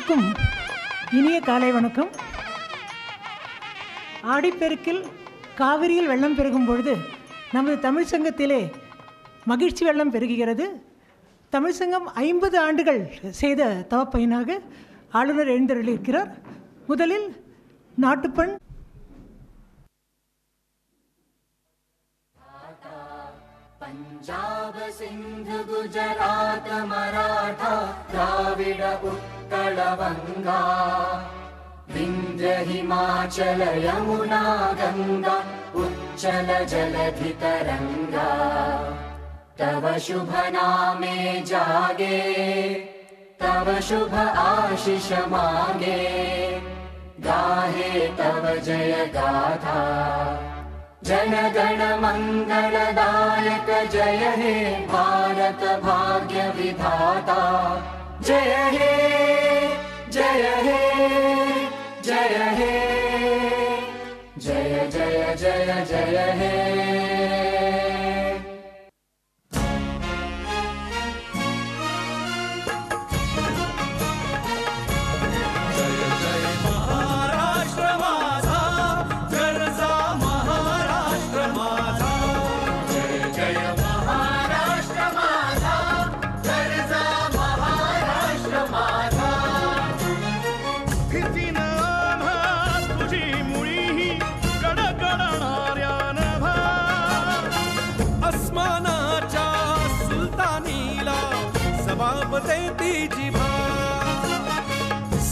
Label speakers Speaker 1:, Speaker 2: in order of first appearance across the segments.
Speaker 1: அனைவருக்கும் இனிய காலை வணக்கம். ஆடிப்பெருக்கில் காவிரியில் வெள்ளம் பெருகும் பொழுது நமது தமிழ் சங்கத்திலே மகிழ்ச்சி வெள்ளம் பெருகுகிறது. தமிழ் சங்கம் 50 ஆண்டுகள் செய்த தவப்பயனாக ஆளுநர் எழுந்தருளியிருக்கிறார். முதலில் நாட்டுப்பண்
Speaker 2: पंजाब सिंध गुजरात मराठा द्राविड उत्कल वंगा विंध्य हिमाचल यमुना गंगा उच्चल जलधि तरंगा तव शुभ नामे जागे तव शुभ आशीष मांगे गाहे तव जय गाथा जन गण मंगलदायक जय हे भारत भाग्य विधाता जय हे जय हे जय हे जय जय जय जय हे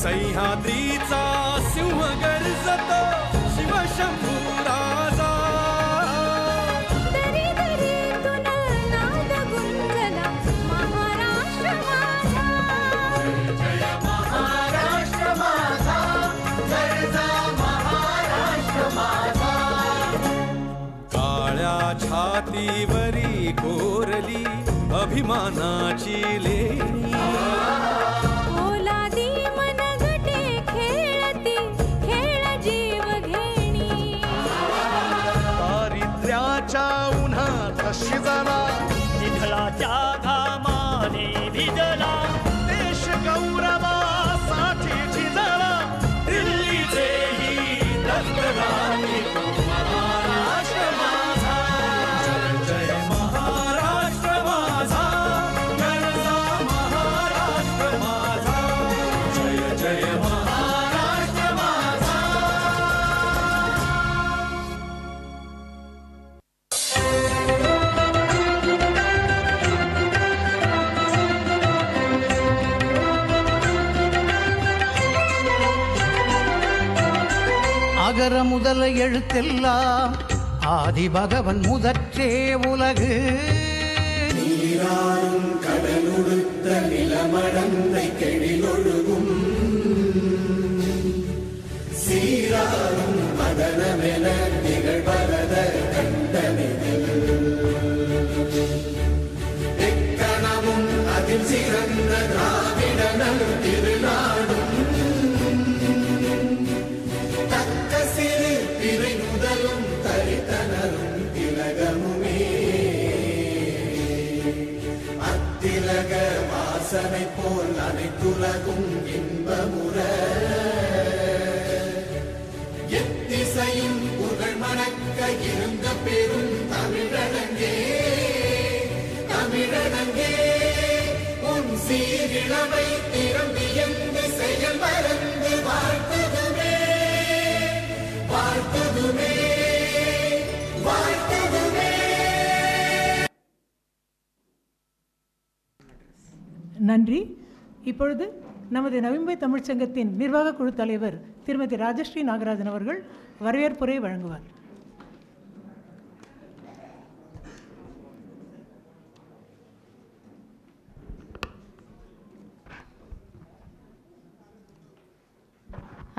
Speaker 3: सह्याद्रीचा सिंह गर्जतो शिवशंभू राजा
Speaker 4: दरी दरीतून नाद गुंजला महाराष्ट्र माझा
Speaker 2: जय महाराष्ट्र माझा गर्जा महाराष्ट्र माझा
Speaker 3: काळ्या छातीवरी कोरली अभिमानाची लेणी
Speaker 5: शिजला निधळाच्या घामाने भिजला देश गौरवासाठी झिजला दिल्लीचेही दत्तराणी महाराष्ट्र माझा जय महाराष्ट्र माझा गरजा महाराष्ट्र माझा जय जय महाराष्ट्र माझा
Speaker 6: அகர முதல எழுத்தெல்லாம் ஆதி பகவன் முதற்றே உலகு
Speaker 2: நீராறும் கடலுடுத்த நிலமடந்தை கெழிலொழுகும் சீராறும் மதனமென நிகழ்வரத கண்டனில் எக்கணமும் அதில் சிறந்த திராவிடனல் திருநாடும் தரித்தனரும் திலகமுமே அத்திலக வாசனை போல் அனைத்துலகும் இன்பமுற எத்திசையும் புகழ் மணக்க இருந்த பெரும் தமிழனங்கே தமிழனங்கே உன் சீரிழமை திறம்பி என்று செயல் மறந்து வாழ்த்துதுமே வாழ்த்துதுமே
Speaker 1: நன்றி. இப்பொழுது நமது நவிமும்பை தமிழ்ச்சங்கத்தின் நிர்வாக குழு தலைவர் திருமதி ராஜஸ்ரீ நாகராஜன் அவர்கள் வரவேற்புரை வழங்குவார்.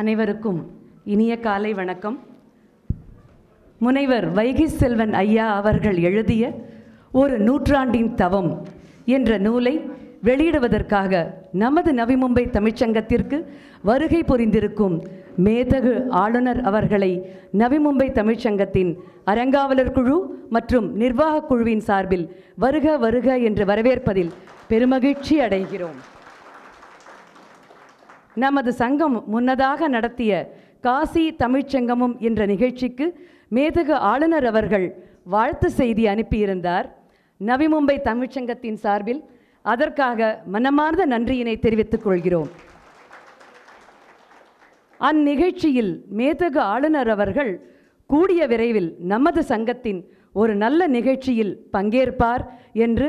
Speaker 7: அனைவருக்கும் இனிய காலை வணக்கம். முனைவர் வைகை செல்வன் ஐயா அவர்கள் எழுதிய ஒரு நூற்றாண்டின் தவம் என்ற நூலை வெளியிடுவதற்காக நமது நவிமும்பை தமிழ்ச்சங்கத்திற்கு வருகை புரிந்திருக்கும் மேதகு ஆளுநர் அவர்களை நவிமும்பை தமிழ்ச்சங்கத்தின் அரங்காவலர் குழு மற்றும் நிர்வாகக் குழுவின் சார்பில் வருக வருக என்று வரவேற்பதில் பெருமகிழ்ச்சி அடைகிறோம். நமது சங்கம் முன்னதாக நடத்திய காசி தமிழ்ச்சங்கமும் என்ற நிகழ்ச்சிக்கு மேதகு ஆளுநர் அவர்கள் வாழ்த்து செய்தி அனுப்பியிருந்தார். நவி மும்பை தமிழ்ச்சங்கத்தின் சார்பில் அதற்காக மனமார்ந்த நன்றியினை தெரிவித்துக் கொள்கிறோம். அந்நிகழ்ச்சியில் மேதகு ஆளுநர் அவர்கள் கூடிய விரைவில் நமது சங்கத்தின் ஒரு நல்ல நிகழ்ச்சியில் பங்கேற்பார் என்று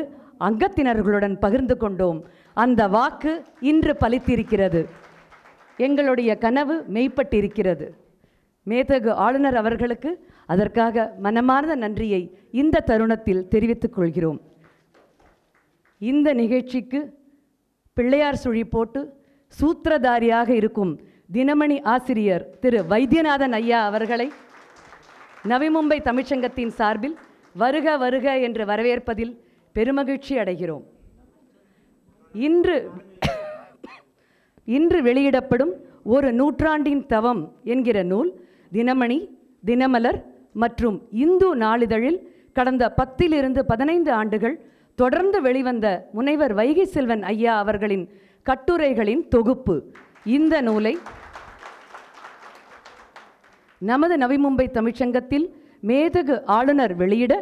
Speaker 7: அங்கத்தினர்களுடன் பகிர்ந்து கொண்டோம். அந்த வாக்கு இன்று பலித்திருக்கிறது. எங்களுடைய கனவு மெய்ப்பட்டிருக்கிறது. மேதகு ஆளுநர் அவர்களுக்கு அதற்காக மனமார்ந்த நன்றியை இந்த தருணத்தில் தெரிவித்துக் கொள்கிறோம். இந்த நிகழ்ச்சிக்கு பிள்ளையார் சுழி போட்டு சூத்திரதாரியாக இருக்கும் தினமணி ஆசிரியர் திரு வைத்தியநாதன் ஐயா அவர்களை நவி மும்பை தமிழ்ச்சங்கத்தின் சார்பில் வருக வருக என்று வரவேற்பதில் பெருமகிழ்ச்சி அடைகிறோம். இன்று வெளியிடப்படும் ஒரு நூற்றாண்டின் தவம் என்கிற நூல் தினமணி, தினமலர் மற்றும் இந்து நாளிதழில் கடந்த 10-15 ஆண்டுகள் தொடர்ந்து வெளிவந்த முனைவர் வைகை செல்வன் ஐயா அவர்களின் கட்டுரைகளின் தொகுப்பு. இந்த நூலை நமது நவி மும்பை தமிழ்ச்சங்கத்தில் மேதகு ஆளுநர் வெளியிட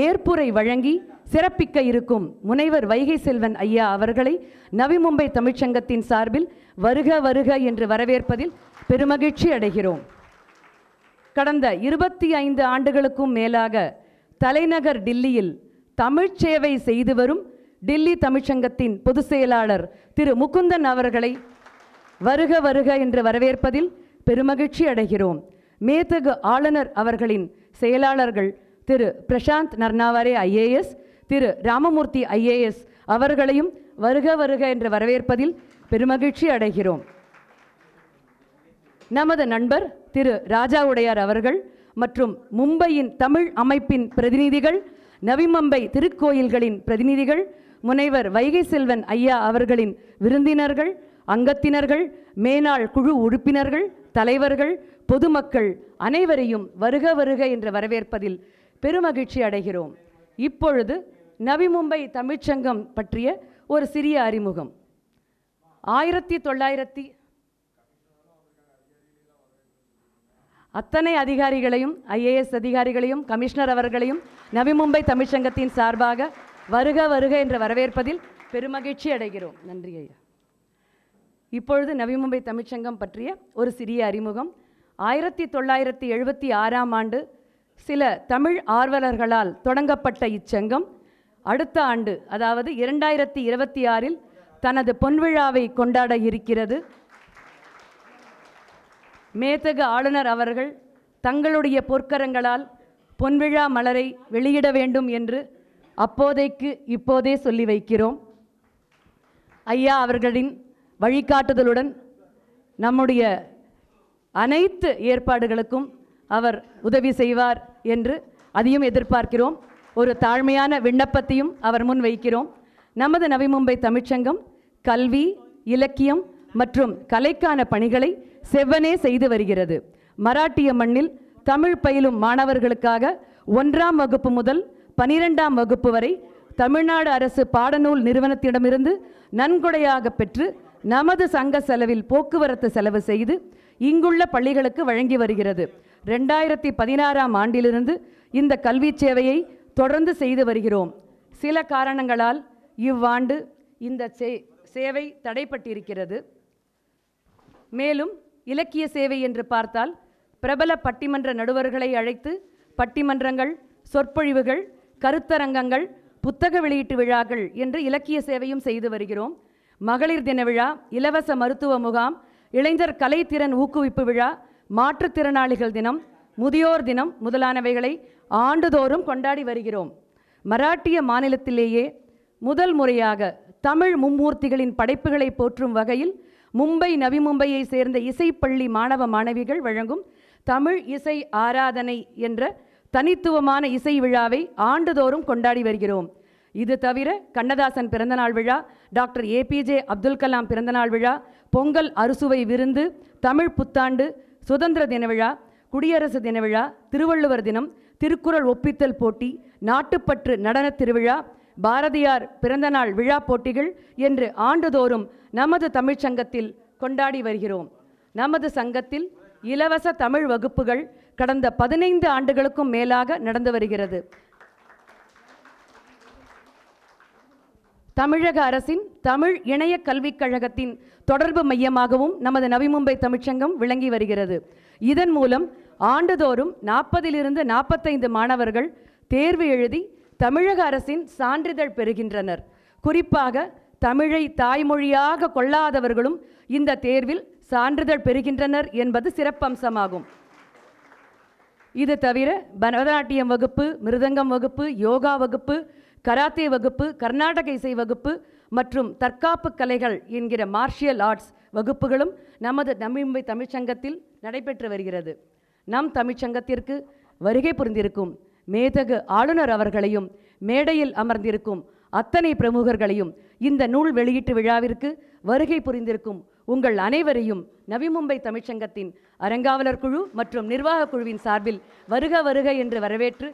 Speaker 7: ஏற்புரை வழங்கி சிறப்பிக்க இருக்கும் முனைவர் வைகை செல்வன் ஐயா அவர்களை நவி மும்பை தமிழ்ச்சங்கத்தின் சார்பில் வருக வருக என்று வரவேற்பதில் பெருமகிழ்ச்சி அடைகிறோம். கடந்த 25 ஆண்டுகளுக்கும் மேலாக தலைநகர் டில்லியில் தமிழ்ச் சேவை செய்து வரும் டில்லி தமிழ்ச்சங்கத்தின் பொதுச் செயலாளர் திரு முகுந்தன் அவர்களை வருக வருக என்று வரவேற்பதில் பெருமகிழ்ச்சி அடைகிறோம். மேதகு ஆளுநர் அவர்களின் செயலாளர்கள் திரு பிரசாந்த் நர்னாவரே ஐஏஎஸ், திரு ராமமூர்த்தி ஐஏஎஸ் அவர்களையும் வருக வருக என்று வரவேற்பதில் பெருமகிழ்ச்சி அடைகிறோம். நமது நண்பர் திரு ராஜா உடையார் அவர்கள் மற்றும் மும்பையின் தமிழ் அமைப்பின் பிரதிநிதிகள், நவி மும்பை திருக்கோயில்களின் பிரதிநிதிகள், முனைவர் வைகை செல்வன் ஐயா அவர்களின் விருந்தினர்கள், அங்கத்தினர்கள், மேனாள் குழு உறுப்பினர்கள், தலைவர்கள், பொதுமக்கள் அனைவரையும் வருக வருக என்று வரவேற்பதில் பெருமகிழ்ச்சி அடைகிறோம். இப்பொழுது நவி மும்பை தமிழ்ச்சங்கம் பற்றிய ஒரு சிறிய அறிமுகம். 1900 அத்தனை அதிகாரிகளையும், ஐஏஎஸ் அதிகாரிகளையும், கமிஷனர் அவர்களையும் நவி மும்பை தமிழ்ச்சங்கத்தின் சார்பாக வருக வருக என்று வரவேற்பதில் பெருமகிழ்ச்சி அடைகிறோம். நன்றி ஐயா. இப்பொழுது நவி மும்பை தமிழ்ச்சங்கம் பற்றிய ஒரு சிறிய அறிமுகம். 1976ஆம் ஆண்டு சில தமிழ் ஆர்வலர்களால் தொடங்கப்பட்ட இச்சங்கம் அடுத்த ஆண்டு, அதாவது 2026இல் தனது பொன்விழாவை கொண்டாட இருக்கிறது. மேதகு ஆளுநர் அவர்கள் தங்களுடைய பொற்கரங்களால் பொன்விழா மலரை வெளியிட வேண்டும் என்று அப்போதைக்கு இப்போதே சொல்லி வைக்கிறோம். ஐயா அவர்களின் வழிகாட்டுதலுடன் நம்முடைய அனைத்து ஏற்பாடுகளுக்கும் அவர் உதவி செய்வார் என்று அதையும் எதிர்பார்க்கிறோம். ஒரு தாழ்மையான விண்ணப்பத்தையும் அவர் முன் வைக்கிறோம். நமது நவி மும்பை தமிழ்ச்சங்கம் கல்வி, இலக்கியம் மற்றும் கலைக்கான பணிகளை செவ்வனே செய்து வருகிறது. மராட்டிய மண்ணில் தமிழ் பயிலும் மாணவர்களுக்காக 1ஆம் வகுப்பு முதல் 12ஆம் வகுப்பு வரை தமிழ்நாடு அரசு பாடநூல் நிறுவனத்திடமிருந்து நன்கொடையாக பெற்று நமது சங்க செலவில் போக்குவரத்து செலவு செய்து இங்குள்ள பள்ளிகளுக்கு வழங்கி வருகிறது. 2016ஆம் ஆண்டிலிருந்து இந்த கல்வி சேவையை தொடர்ந்து செய்து வருகிறோம். சில காரணங்களால் இவ்வாண்டு இந்த சேவை தடைப்பட்டிருக்கிறது. மேலும் இலக்கிய சேவை என்று பார்த்தால் பிரபல பட்டிமன்ற நடுவர்களை அழைத்து பட்டிமன்றங்கள், சொற்பொழிவுகள், கருத்தரங்கங்கள், புத்தக வெளியீட்டு விழாக்கள் என்று இலக்கிய சேவையும் செய்து வருகிறோம். மகளிர் தின விழா, இலவச மருத்துவ முகாம், இளைஞர் கலைத்திறன் ஊக்குவிப்பு விழா, மாற்றுத்திறனாளிகள் தினம், முதியோர் தினம் முதலானவைகளை ஆண்டுதோறும் கொண்டாடி வருகிறோம். மராட்டிய மாநிலத்திலேயே முதல் முறையாக தமிழ் மும்மூர்த்திகளின் படைப்புகளை போற்றும் வகையில் மும்பை நவி மும்பையை சேர்ந்த இசைப்பள்ளி மாணவ மாணவிகள் வழங்கும் தமிழ் இசை ஆராதனை என்ற தனித்துவமான இசை விழாவை ஆண்டுதோறும் கொண்டாடி வருகிறோம். இது தவிர கண்ணதாசன் பிறந்தநாள் விழா, டாக்டர் ஏபிஜே அப்துல் கலாம் பிறந்தநாள் விழா, பொங்கல் அறுசுவை விருந்து, தமிழ் புத்தாண்டு, சுதந்திர தின விழா, குடியரசு தின விழா, திருவள்ளுவர் தினம், திருக்குறள் ஒப்பித்தல் போட்டி, நாட்டுப்பற்று நடன திருவிழா, பாரதியார் பிறந்தநாள் விழா போட்டிகள் என்று ஆண்டுதோறும் நமது தமிழ்ச்சங்கத்தில் கொண்டாடி வருகிறோம். நமது சங்கத்தில் இலவச தமிழ் வகுப்புகள் கடந்த 15 ஆண்டுகளுக்கும் மேலாக நடந்து வருகிறது. தமிழக அரசின் தமிழ் இணைய கல்விக் கழகத்தின் தொடர்பு மையமாகவும் நமது நவி மும்பை தமிழ்ச்சங்கம் விளங்கி வருகிறது. இதன் மூலம் ஆண்டுதோறும் 40லிருந்து 45 மாணவர்கள் தேர்வு எழுதி தமிழக அரசின் சான்றிதழ் பெறுகின்றனர். குறிப்பாக தமிழை தாய்மொழியாக கொள்ளாதவர்களும் இந்த தேர்வில் சான்றிதழ் பெறுகின்றனர் என்பது சிறப்பம்சமாகும். இது தவிர பரதநாட்டியம் வகுப்பு, மிருதங்கம் வகுப்பு, யோகா வகுப்பு, கராத்தே வகுப்பு, கர்நாடக இசை வகுப்பு மற்றும் தற்காப்பு கலைகள் என்கிற மார்ஷியல் ஆர்ட்ஸ் வகுப்புகளும் நமது நவி மும்பை தமிழ்ச்சங்கத்தில் நடைபெற்று வருகிறது. நம் தமிழ்ச்சங்கத்திற்கு வருகை புரிந்திருக்கும் மேதகு ஆளுநர் அவர்களையும் மேடையில் அமர்ந்திருக்கும் அத்தனை பிரமுகர்களையும் இந்த நூல் வெளியீட்டு விழாவிற்கு வருகை புரிந்திருக்கும் உங்கள் அனைவரையும் நவி மும்பை தமிழ்ச்சங்கத்தின் அறங்காவலர் குழு மற்றும் நிர்வாக குழுவின் சார்பில் வருக வருக என்று வரவேற்று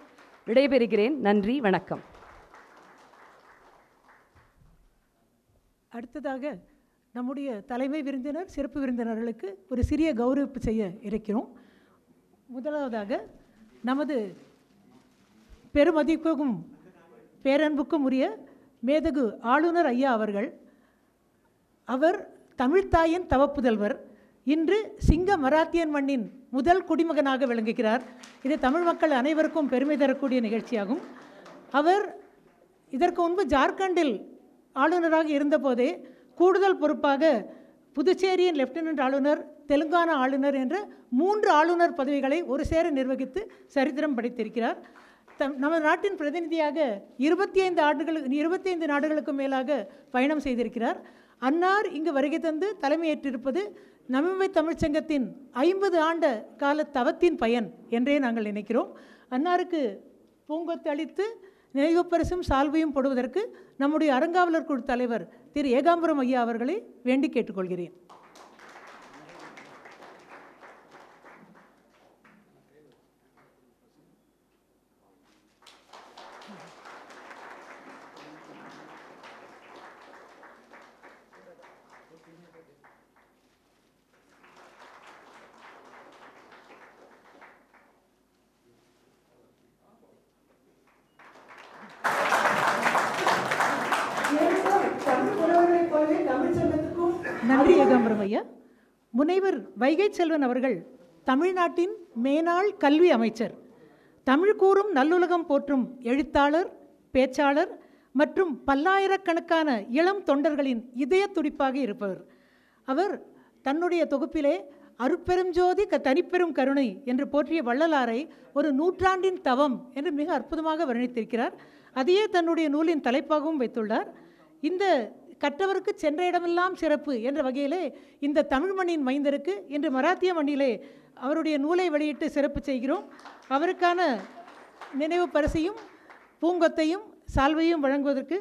Speaker 7: விடைபெறுகிறேன். நன்றி, வணக்கம்.
Speaker 1: அடுத்ததாக நம்முடைய தலைமை விருந்தினர், சிறப்பு விருந்தினர்களுக்கு ஒரு சிறிய கௌரவிப்பு செய்ய இருக்கிறோம். முதலாவதாக நமது பெருமதிப்புக்கும் பேரன்புக்கும் உரிய மேதகு ஆளுநர் ஐயா அவர்கள், அவர் தமிழ்த்தாயின் தவப்புதல்வர், இன்று சிங்க மராத்தியன் மண்ணின் முதல் குடிமகனாக விளங்குகிறார். இது தமிழ் மக்கள் அனைவருக்கும் பெருமை தரக்கூடிய நிகழ்ச்சியாகும். அவர் இதற்கு முன்பு ஜார்க்கண்டில் ஆளுநராக இருந்தபோதே கூடுதல் பொறுப்பாக புதுச்சேரியின் லெப்டினன்ட் ஆளுநர், தெலுங்கானா ஆளுநர் என்ற 3 ஆளுநர் பதவிகளை ஒரு சேர நிர்வகித்து சரித்திரம் படைத்திருக்கிறார். நமது நாட்டின் பிரதிநிதியாக 25 நாடுகளுக்கும் மேலாக பயணம் செய்திருக்கிறார். அன்னார் இங்கு வருகை தந்து தலைமையேற்றிருப்பது நவி மும்பை தமிழ்ச்சங்கத்தின் 50 ஆண்டு கால தவத்தின் பயன் என்றே நாங்கள் நினைக்கிறோம். அன்னாருக்கு பூங்கொத்து அளித்து நினைவு பரிசும் சால்வையும் போடுவதற்கு நம்முடைய அறங்காவலர் குழு தலைவர் திரு ஏகாம்பரம் ஐயா அவர்களை வேண்டி கேட்டுக்கொள்கிறேன். நன்றி ஏகாம்பரம் ஐயா. முனைவர் வைகை செல்வன் அவர்கள் தமிழ்நாட்டின் மேனாள் கல்வி அமைச்சர், தமிழ் கூறும் நல்லுலகம் போற்றும் எழுத்தாளர், பேச்சாளர் மற்றும் பல்லாயிரக்கணக்கான இளம் தொண்டர்களின் இதய துடிப்பாக இருப்பவர். அவர் தன்னுடைய தொகுப்பிலே அருட்பெரும் ஜோதி தனிப்பெரும் கருணை என்று போற்றிய வள்ளலாரை ஒரு நூற்றாண்டின் தவம் என்று மிக அற்புதமாக வர்ணித்திருக்கிறார். அதையே தன்னுடைய நூலின் தலைப்பாகவும் வைத்துள்ளார். இந்த கற்றவருக்கு சென்ற இடமெல்லாம் சிறப்பு என்ற வகையிலே இந்த தமிழ் மண்ணின் மைந்தருக்கு இன்று மராத்திய மண்ணிலே அவருடைய நூலை வெளியிட்டு சிறப்பு செய்கிறோம். அவருக்கான நினைவு பரிசையும் பூங்கொத்தையும் சால்வையும் வழங்குவதற்கு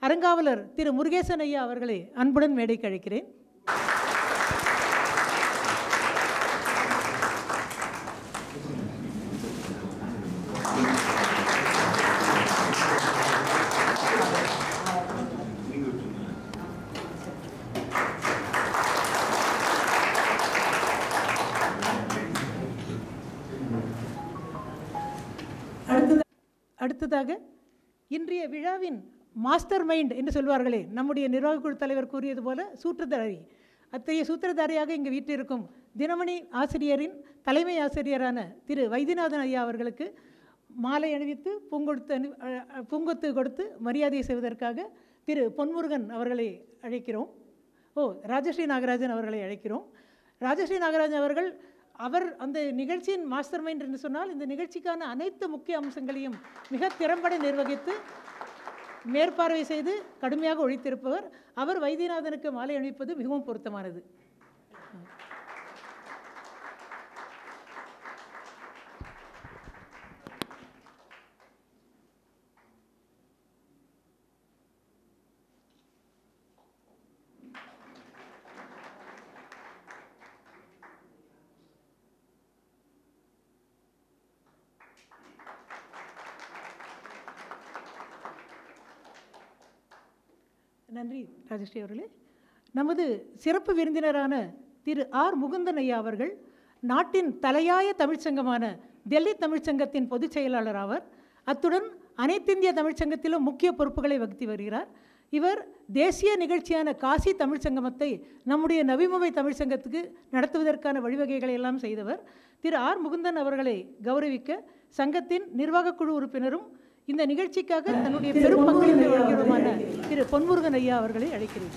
Speaker 1: அறங்காவலர் திரு முருகேசன் ஐயா அவர்களை அன்புடன் மேடைக்கு அழைக்கிறேன். அடுத்ததாக இன்றைய விழாவின் மாஸ்டர் மைண்ட் என்று சொல்வார்களே, நம்முடைய நிர்வாக குழு தலைவர் கூறியது போல சூத்திரதாரி, அத்தகைய சூத்திரதாரியாக இங்கு வீட்டிற்கும் தினமணி ஆசிரியரின் தலைமை ஆசிரியரான திரு வைத்தியநாதன் ஐயா அவர்களுக்கு மாலை அணிவித்து பூங்கொத்து கொடுத்து மரியாதை செய்வதற்காக திரு பொன்முருகன் அவர்களை அழைக்கிறோம். ராஜஸ்ரீ நாகராஜன் அவர்களை அழைக்கிறோம். ராஜஸ்ரீ நாகராஜன் அவர்கள் அந்த நிகழ்ச்சியின் மாஸ்டர் மைண்ட் என்று சொன்னால் இந்த நிகழ்ச்சிக்கான அனைத்து முக்கிய அம்சங்களையும் மிக திறம்பட நிர்வகித்து மேற்பார்வை செய்து கடுமையாக ஒழித்திருப்பவர். அவர் வைத்தியநாதனுக்கு மாலை அணிவிப்பது மிகவும் பொருத்தமானது. நன்றி ராஜஸ்ரீ அவர்களே. நமது சிறப்பு விருந்தினரான திரு ஆர் முகுந்தன் ஐயா அவர்கள் நாட்டின் தலையாய தமிழ்ச்சங்கமான டெல்லி தமிழ்ச்சங்கத்தின் பொதுச் செயலாளர் ஆவார். அத்துடன் அனைத்திந்திய தமிழ்ச்சங்கத்திலும் முக்கிய பொறுப்புகளை வகித்து வருகிறார். இவர் தேசிய நிகழ்ச்சியான காசி தமிழ்ச்சங்கமத்தை நம்முடைய நவி மும்பை தமிழ்ச்சங்கத்துக்கு நடத்துவதற்கான வழிவகைகளை எல்லாம் செய்தவர். திரு ஆர் முகுந்தன் அவர்களை கௌரவிக்க சங்கத்தின் நிர்வாகக் குழு உறுப்பினரும் இந்த நிகழ்ச்சிக்காக தன்னுடைய பெரும் பங்களிப்பை வழங்கியவருமான திரு பொன்முருகன் ஐயா அவர்களை அழைக்கிறேன்.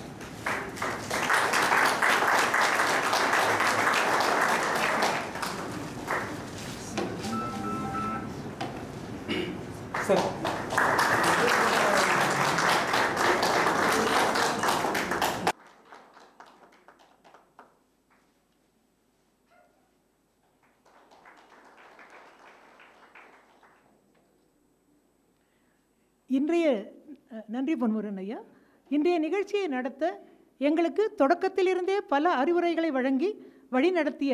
Speaker 1: நன்றி பொன்முருகன் ஐயா. இன்றைய நிகழ்ச்சியை நடத்த எங்களுக்கு தொடக்கத்திலிருந்தே பல அறிவுரைகளை வழங்கி வழிநடத்திய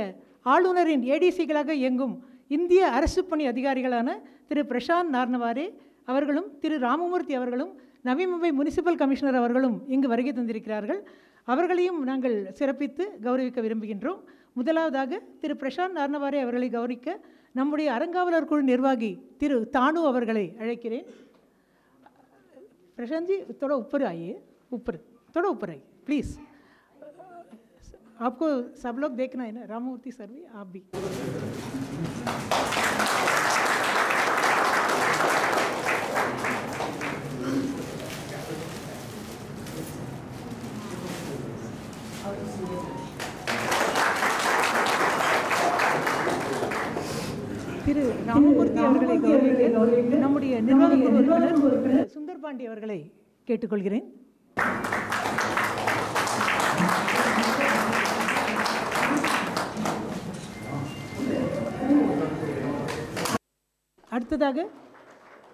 Speaker 1: ஆளுநரின் ஏடிசிகளாக இயங்கும் இந்திய அரசு பணி அதிகாரிகளான திரு பிரசாந்த் நார்னவாரே அவர்களும் திரு ராமமூர்த்தி அவர்களும் நவி மும்பை முனிசிபல் கமிஷனர் அவர்களும் இங்கு வருகை தந்திருக்கிறார்கள். அவர்களையும் நாங்கள் சிறப்பித்து கௌரவிக்க விரும்புகின்றோம். முதலாவதாக திரு பிரசாந்த் நார்னவாரே அவர்களை கௌரவிக்க நம்முடைய அறங்காவலர் குழு நிர்வாகி திரு தானு அவர்களை அழைக்கிறேன். प्रशांत जी थोड़ा ऊपर आइए, थोड़ा ऊपर आइए प्लीज़. आपको सब लोग देखना है ना, राममूर्ति सर भी, आप भी. திரு ராமமூர்த்தி அவர்களை கௌரவிக்க நம்முடைய நிர்வாக உறுப்பினர் சுந்தர் பாண்டி அவர்களை கேட்டுக்கொள்கிறேன். அடுத்ததாக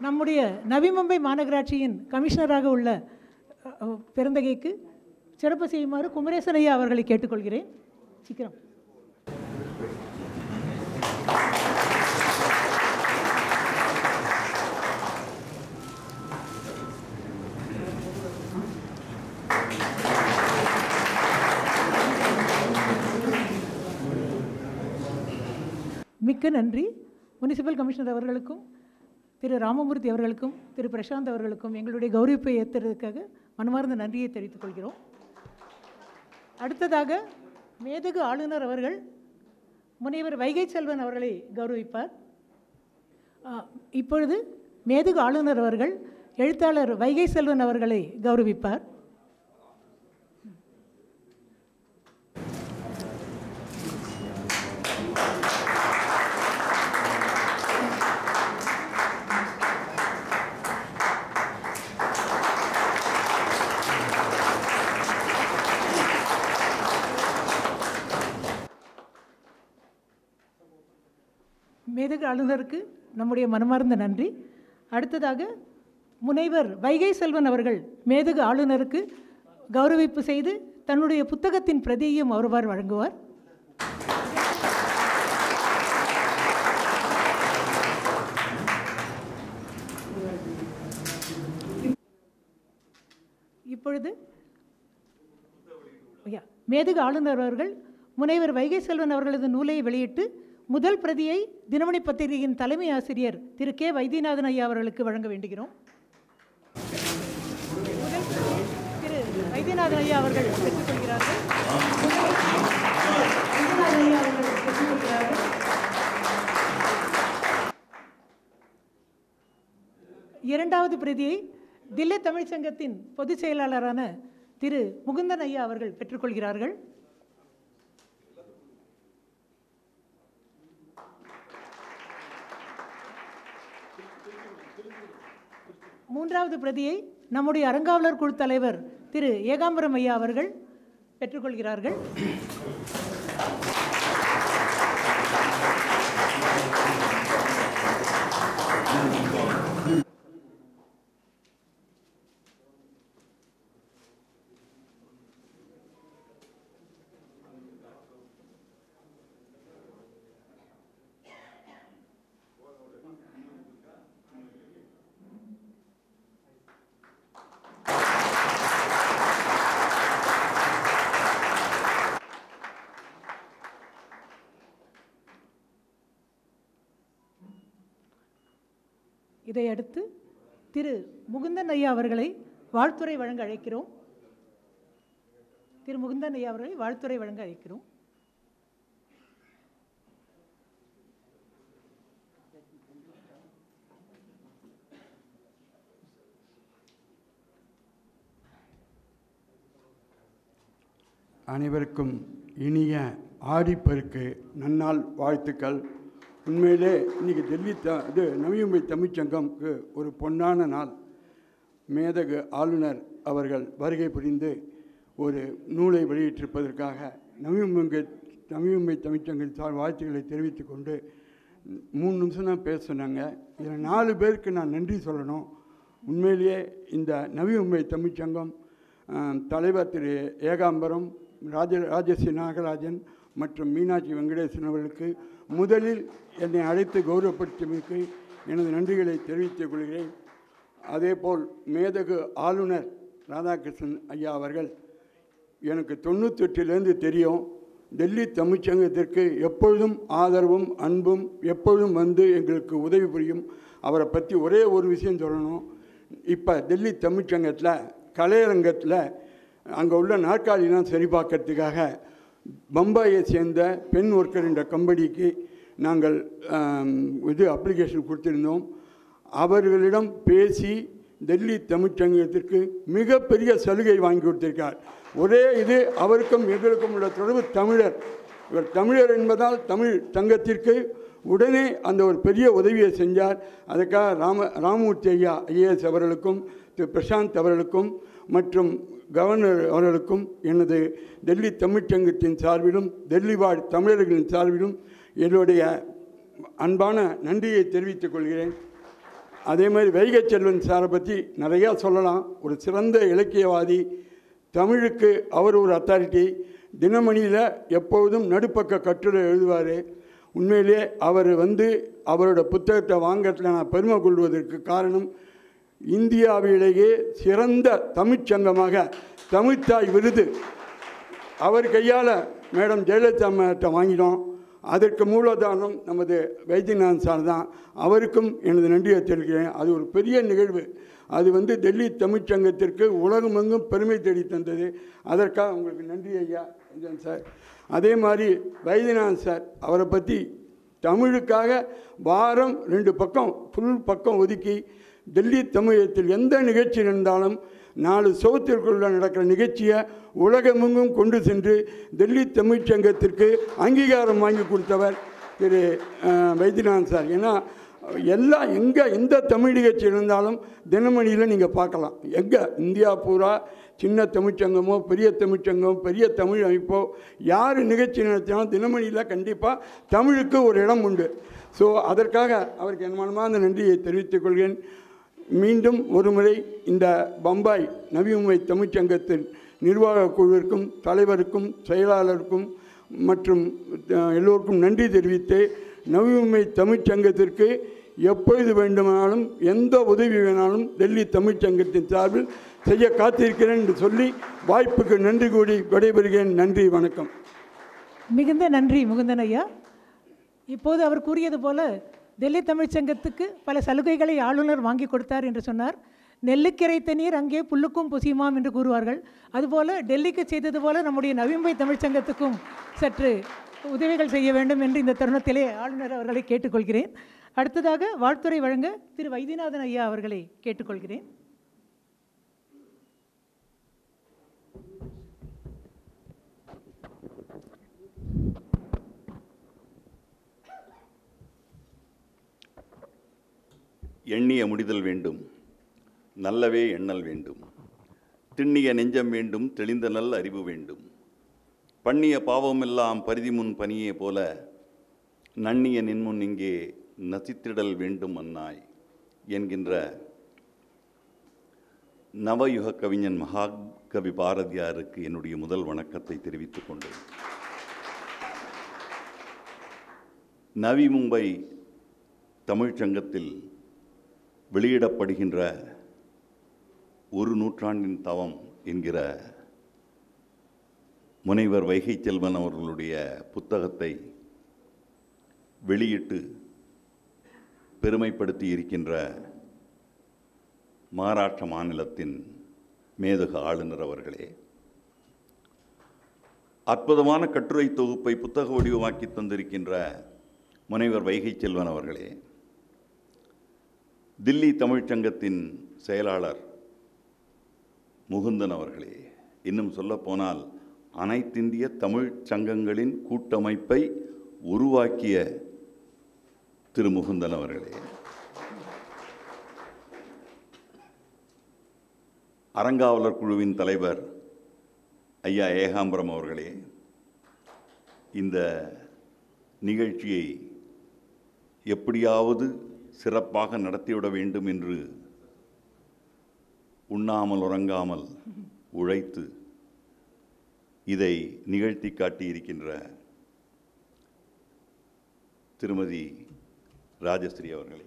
Speaker 1: நம்முடைய நவி மும்பை மாநகராட்சியின் கமிஷனராக உள்ள பெருந்தகைக்கு சிறப்பு செய்யுமாறு குமரேசன் ஐயா அவர்களை கேட்டுக்கொள்கிறேன். சீக்கிரம். மிக்க நன்றி. முனிசிபல் கமிஷனர் அவர்களுக்கும் திரு ராமமூர்த்தி அவர்களுக்கும் திரு பிரசாந்த் அவர்களுக்கும் எங்களுடைய கௌரவிப்பை ஏற்றுறதுக்காக மனமார்ந்த நன்றியை தெரிவித்துக் கொள்கிறோம். அடுத்ததாக மேதகு ஆளுநர் அவர்கள் முனைவர் வைகை செல்வன் அவர்களை கௌரவிப்பார். இப்பொழுது மேதகு ஆளுநர் அவர்கள் எழுத்தாளர் வைகை செல்வன் அவர்களை கௌரவிப்பார். மேதகு ஆளுநருக்கு நம்முடைய மனமார்ந்த நன்றி. அடுத்ததாக முனைவர் வைகை செல்வன் அவர்கள் மேதகு ஆளுநருக்கு கௌரவிப்பு செய்து தன்னுடைய புத்தகத்தின் பிரதியையும் ஒருவாறு வழங்குவார். இப்பொழுது மேதகு ஆளுநர் அவர்கள் முனைவர் வைகை செல்வன் அவர்களது நூலை வெளியிட்டு முதல் பிரதியை தினமணி பத்திரிகையின் தலைமை ஆசிரியர் திரு கே வைத்தியநாதன் ஐயா அவர்களுக்கு வழங்க வேண்டுகிறோம். திரு வைத்தியநாதன் ஐயா அவர்கள் பெற்றுக்கொள்கிறார்கள். இரண்டாவது பிரதியை தில்லி தமிழ்ச்சங்கத்தின் பொதுச் செயலாளரான திரு முகுந்தன் ஐயா அவர்கள் பெற்றுக்கொள்கிறார்கள். மூன்றாவது பிரதியை நம்முடைய அறங்காவலர் குழு தலைவர் திரு ஏகாம்பரம் ஐயா அவர்கள் பெற்றுக்கொள்கிறார்கள். இதையடுத்து திரு முகுந்தன் ஐயா அவர்களை வாழ்த்துரை வழங்க அழைக்கிறோம். திரு முகுந்தன் ஐயா அவர்களை வாழ்த்துரை வழங்க அழைக்கிறோம்.
Speaker 8: அனைவருக்கும் இனிய ஆடிப்பெருக்கு நன்னாள் வாழ்த்துக்கள். உண்மையிலே இன்றைக்கி டெல்லி நவி மும்பை தமிழ்ச்சங்கம்க்கு ஒரு பொன்னான நாள். மேதகு ஆளுநர் அவர்கள் வருகை புரிந்து ஒரு நூலை வெளியிட்டிருப்பதற்காக நவி மும்பை தமிழ்ச்சங்கத்தின் வாழ்த்துக்களை தெரிவித்து கொண்டு 3 நிமிஷம் தான் பேச சொன்னாங்க. இதில் 4 பேருக்கு நான் நன்றி சொல்லணும். உண்மையிலேயே இந்த நவி மும்பை தமிழ்ச்சங்கம் தலைவர் திரு ஏகாம்பரம், ராஜஸ்ரீ நாகராஜன் மற்றும் மீனாட்சி வெங்கடேசன் அவர்களுக்கு முதலில் என்னை அழைத்து கௌரவப்படுத்தியமைக்கு எனது நன்றிகளை தெரிவித்துக் கொள்கிறேன். அதேபோல் மேதகு ஆளுநர் ராதாகிருஷ்ணன் ஐயா அவர்கள் எனக்கு 98லேருந்து தெரியும். டெல்லி தமிழ்ச்சங்கத்திற்கு எப்பொழுதும் ஆதரவும் அன்பும் எப்பொழுதும் வந்து எங்களுக்கு உதவி புரியும். அவரை பற்றி ஒரே ஒரு விஷயம் சொல்லணும். இப்போ டெல்லி தமிழ்ச்சங்கத்தில் கலையரங்கத்தில் அங்கே உள்ள நாற்காலிலாம் சரி பார்க்கறதுக்காக பம்பாயை சேர்ந்த பெண் ஒர்க்கர் என்ற கம்பெனிக்கு நாங்கள் அப்ளிகேஷன் கொடுத்துருந்தோம். அவர்களிடம் பேசி டெல்லி தமிழ்ச்சங்கத்திற்கு மிகப்பெரிய சலுகை வாங்கி கொடுத்திருக்கார். ஒரே இது அவருக்கும் எங்களுக்கும் உள்ள தொடர்பு தமிழர். இவர் தமிழர் என்பதால் தமிழ் சங்கத்திற்கு உடனே அந்த ஒரு பெரிய உதவியை செஞ்சார். அதுக்காக ராமமூர்த்தி ஐயா ஐஏஎஸ் அவர்களுக்கும் திரு பிரசாந்த் அவர்களுக்கும் மற்றும் கவர்னர் அவர்களுக்கும் எனது டெல்லி தமிழ்ச்சங்கத்தின் சார்பிலும் டெல்லி வாழ் தமிழர்களின் சார்பிலும் என்னுடைய அன்பான நன்றியை தெரிவித்துக் கொள்கிறேன். அதே மாதிரி வைகை செல்வன் சாரை பற்றி நிறையா சொல்லலாம். ஒரு சிறந்த இலக்கியவாதி, தமிழுக்கு அவர் ஒரு அத்தாரிட்டி. தினமணியில் எப்பொழுதும் நடுப்பக்க கட்டுரை எழுதுவார். உண்மையிலே அவர் அவரோட புத்தகத்தை வாங்கிறதுல நான் பெருமை கொள்வதற்கு காரணம், இந்தியாவிலேயே சிறந்த தமிழ்ச்சங்கமாக தமிழ்த்தாய் விருது அவர் கையால் மேடம் ஜெயலலிதா அம்மாட்ட வாங்கினோம். அதற்கு மூலதானம் நமது வைத்தியநாதன் சார் தான். அவருக்கும் எனது நன்றியை தெரிவிக்கிறேன். அது ஒரு பெரிய நிகழ்வு. அது டெல்லி தமிழ்ச்சங்கத்திற்கு உலகமெங்கும் பெருமை தேடி தந்தது. அதற்காக உங்களுக்கு நன்றி ஐயா சார். அதே மாதிரி வைத்தியநாதன் சார் அவரை பற்றி தமிழுக்காக வாரம் 2 பக்கம் ஃபுல் பக்கம் ஒதுக்கி டெல்லி தமிழகத்தில் எந்த நிகழ்ச்சி நடந்தாலும் 4 சவுத்திற்குள்ள நடக்கிற நிகழ்ச்சியை உலகமெங்கும் கொண்டு சென்று டெல்லி தமிழ்ச்சங்கத்திற்கு அங்கீகாரம் வாங்கி கொடுத்தவர் திரு வைத்தியநாதன் சார். ஏன்னா எந்த தமிழ் நிகழ்ச்சி இருந்தாலும் தினமணியில் நீங்கள் பார்க்கலாம். இந்தியா பூரா சின்ன தமிழ்ச்சங்கமோ பெரிய தமிழ்ச்சங்கமோ பெரிய தமிழ் அமைப்போ யார் நிகழ்ச்சி நடத்தினாலும் தினமணியில் கண்டிப்பாக தமிழுக்கு ஒரு இடம் உண்டு. ஸோ அதற்காக அவருக்கு என் மனமார்ந்த நன்றியை தெரிவித்துக் கொள்கிறேன். மீண்டும் ஒருமுறை இந்த பம்பாய் நவி மும்பை தமிழ்ச்சங்கத்தின் நிர்வாக குழுவிற்கும் தலைவருக்கும் செயலாளருக்கும் மற்றும் எல்லோருக்கும் நன்றி தெரிவித்து நவி மும்பை தமிழ்ச்சங்கத்திற்கு எப்பொழுது வேண்டுமானாலும் எந்த உதவி வேணாலும் டெல்லி தமிழ்ச்சங்கத்தின் சார்பில் செய்ய காத்திருக்கிறேன் என்று சொல்லி வாய்ப்புக்கு நன்றி கூடி விடைபெறுகிறேன். நன்றி, வணக்கம்.
Speaker 1: மிகுந்த நன்றி முகுந்தன் ஐயா. இப்போது அவர் கூறியது போல டெல்லி தமிழ்ச்சங்கத்துக்கு பல சலுகைகளை ஆளுநர் வாங்கி கொடுத்தார் என்று சொன்னார். நெல்லுக்கிரைத்த நீர் அங்கே புல்லுக்கும் புசியுமாம் என்று கூறுவார்கள். அதுபோல் டெல்லிக்கு செய்தது போல நம்முடைய நவி மும்பை தமிழ்ச்சங்கத்துக்கும் சற்று உதவிகள் செய்ய வேண்டும் என்று இந்த தருணத்திலே ஆளுநர் அவர்களை கேட்டுக்கொள்கிறேன். அடுத்ததாக வாழ்த்துரை வழங்க திரு வைத்தியநாதன் ஐயா அவர்களை கேட்டுக்கொள்கிறேன்.
Speaker 9: எண்ணிய முடிதல் வேண்டும், நல்லவே எண்ணல் வேண்டும், திண்ணிய நெஞ்சம் வேண்டும், தெளிந்த நல் அறிவு வேண்டும், பண்ணிய பாவமெல்லாம் பரிதி முன் பனியே போல நன்னிய நின்முன் இங்கே நசித்திடல் வேண்டும் அன்னாய் என்கின்ற நவயுக கவிஞன் மகாகவி பாரதியாருக்கு என்னுடைய முதல் வணக்கத்தை தெரிவித்துக் கொண்டேன். நவி மும்பை தமிழ்ச்சங்கத்தில் வெளியிடப்படுகின்ற ஒரு நூற்றாண்டின் தவம் என்கிற முனைவர் வைகை செல்வன் அவர்களுடைய புத்தகத்தை வெளியிட்டு பெருமைப்படுத்தி இருக்கின்ற மகாராஷ்டிர மாநிலத்தின் மேதகு ஆளுநர் அவர்களே, அற்புதமான கட்டுரை தொகுப்பை புத்தக வடிவமாக்கி தந்திருக்கின்ற முனைவர் வைகை செல்வன் அவர்களே, தில்லி தமிழ்ச்சங்கத்தின் செயலாளர் முகுந்தன் அவர்களே, இன்னும் சொல்லப்போனால் அனைத்திந்திய தமிழ் சங்கங்களின் கூட்டமைப்பை உருவாக்கிய திரு முகுந்தன் அவர்களே, அறங்காவலர் குழுவின் தலைவர் ஐயா ஏகாம்பரம் அவர்களே, இந்த நிகழ்ச்சியை எப்படியாவது சிறப்பாக நடத்திவிட வேண்டும் என்று உண்ணாமல் உறங்காமல் உழைத்து இதை நிகழ்த்தி காட்டியிருக்கின்ற திருமதி ராஜஸ்ரீ அவர்களே,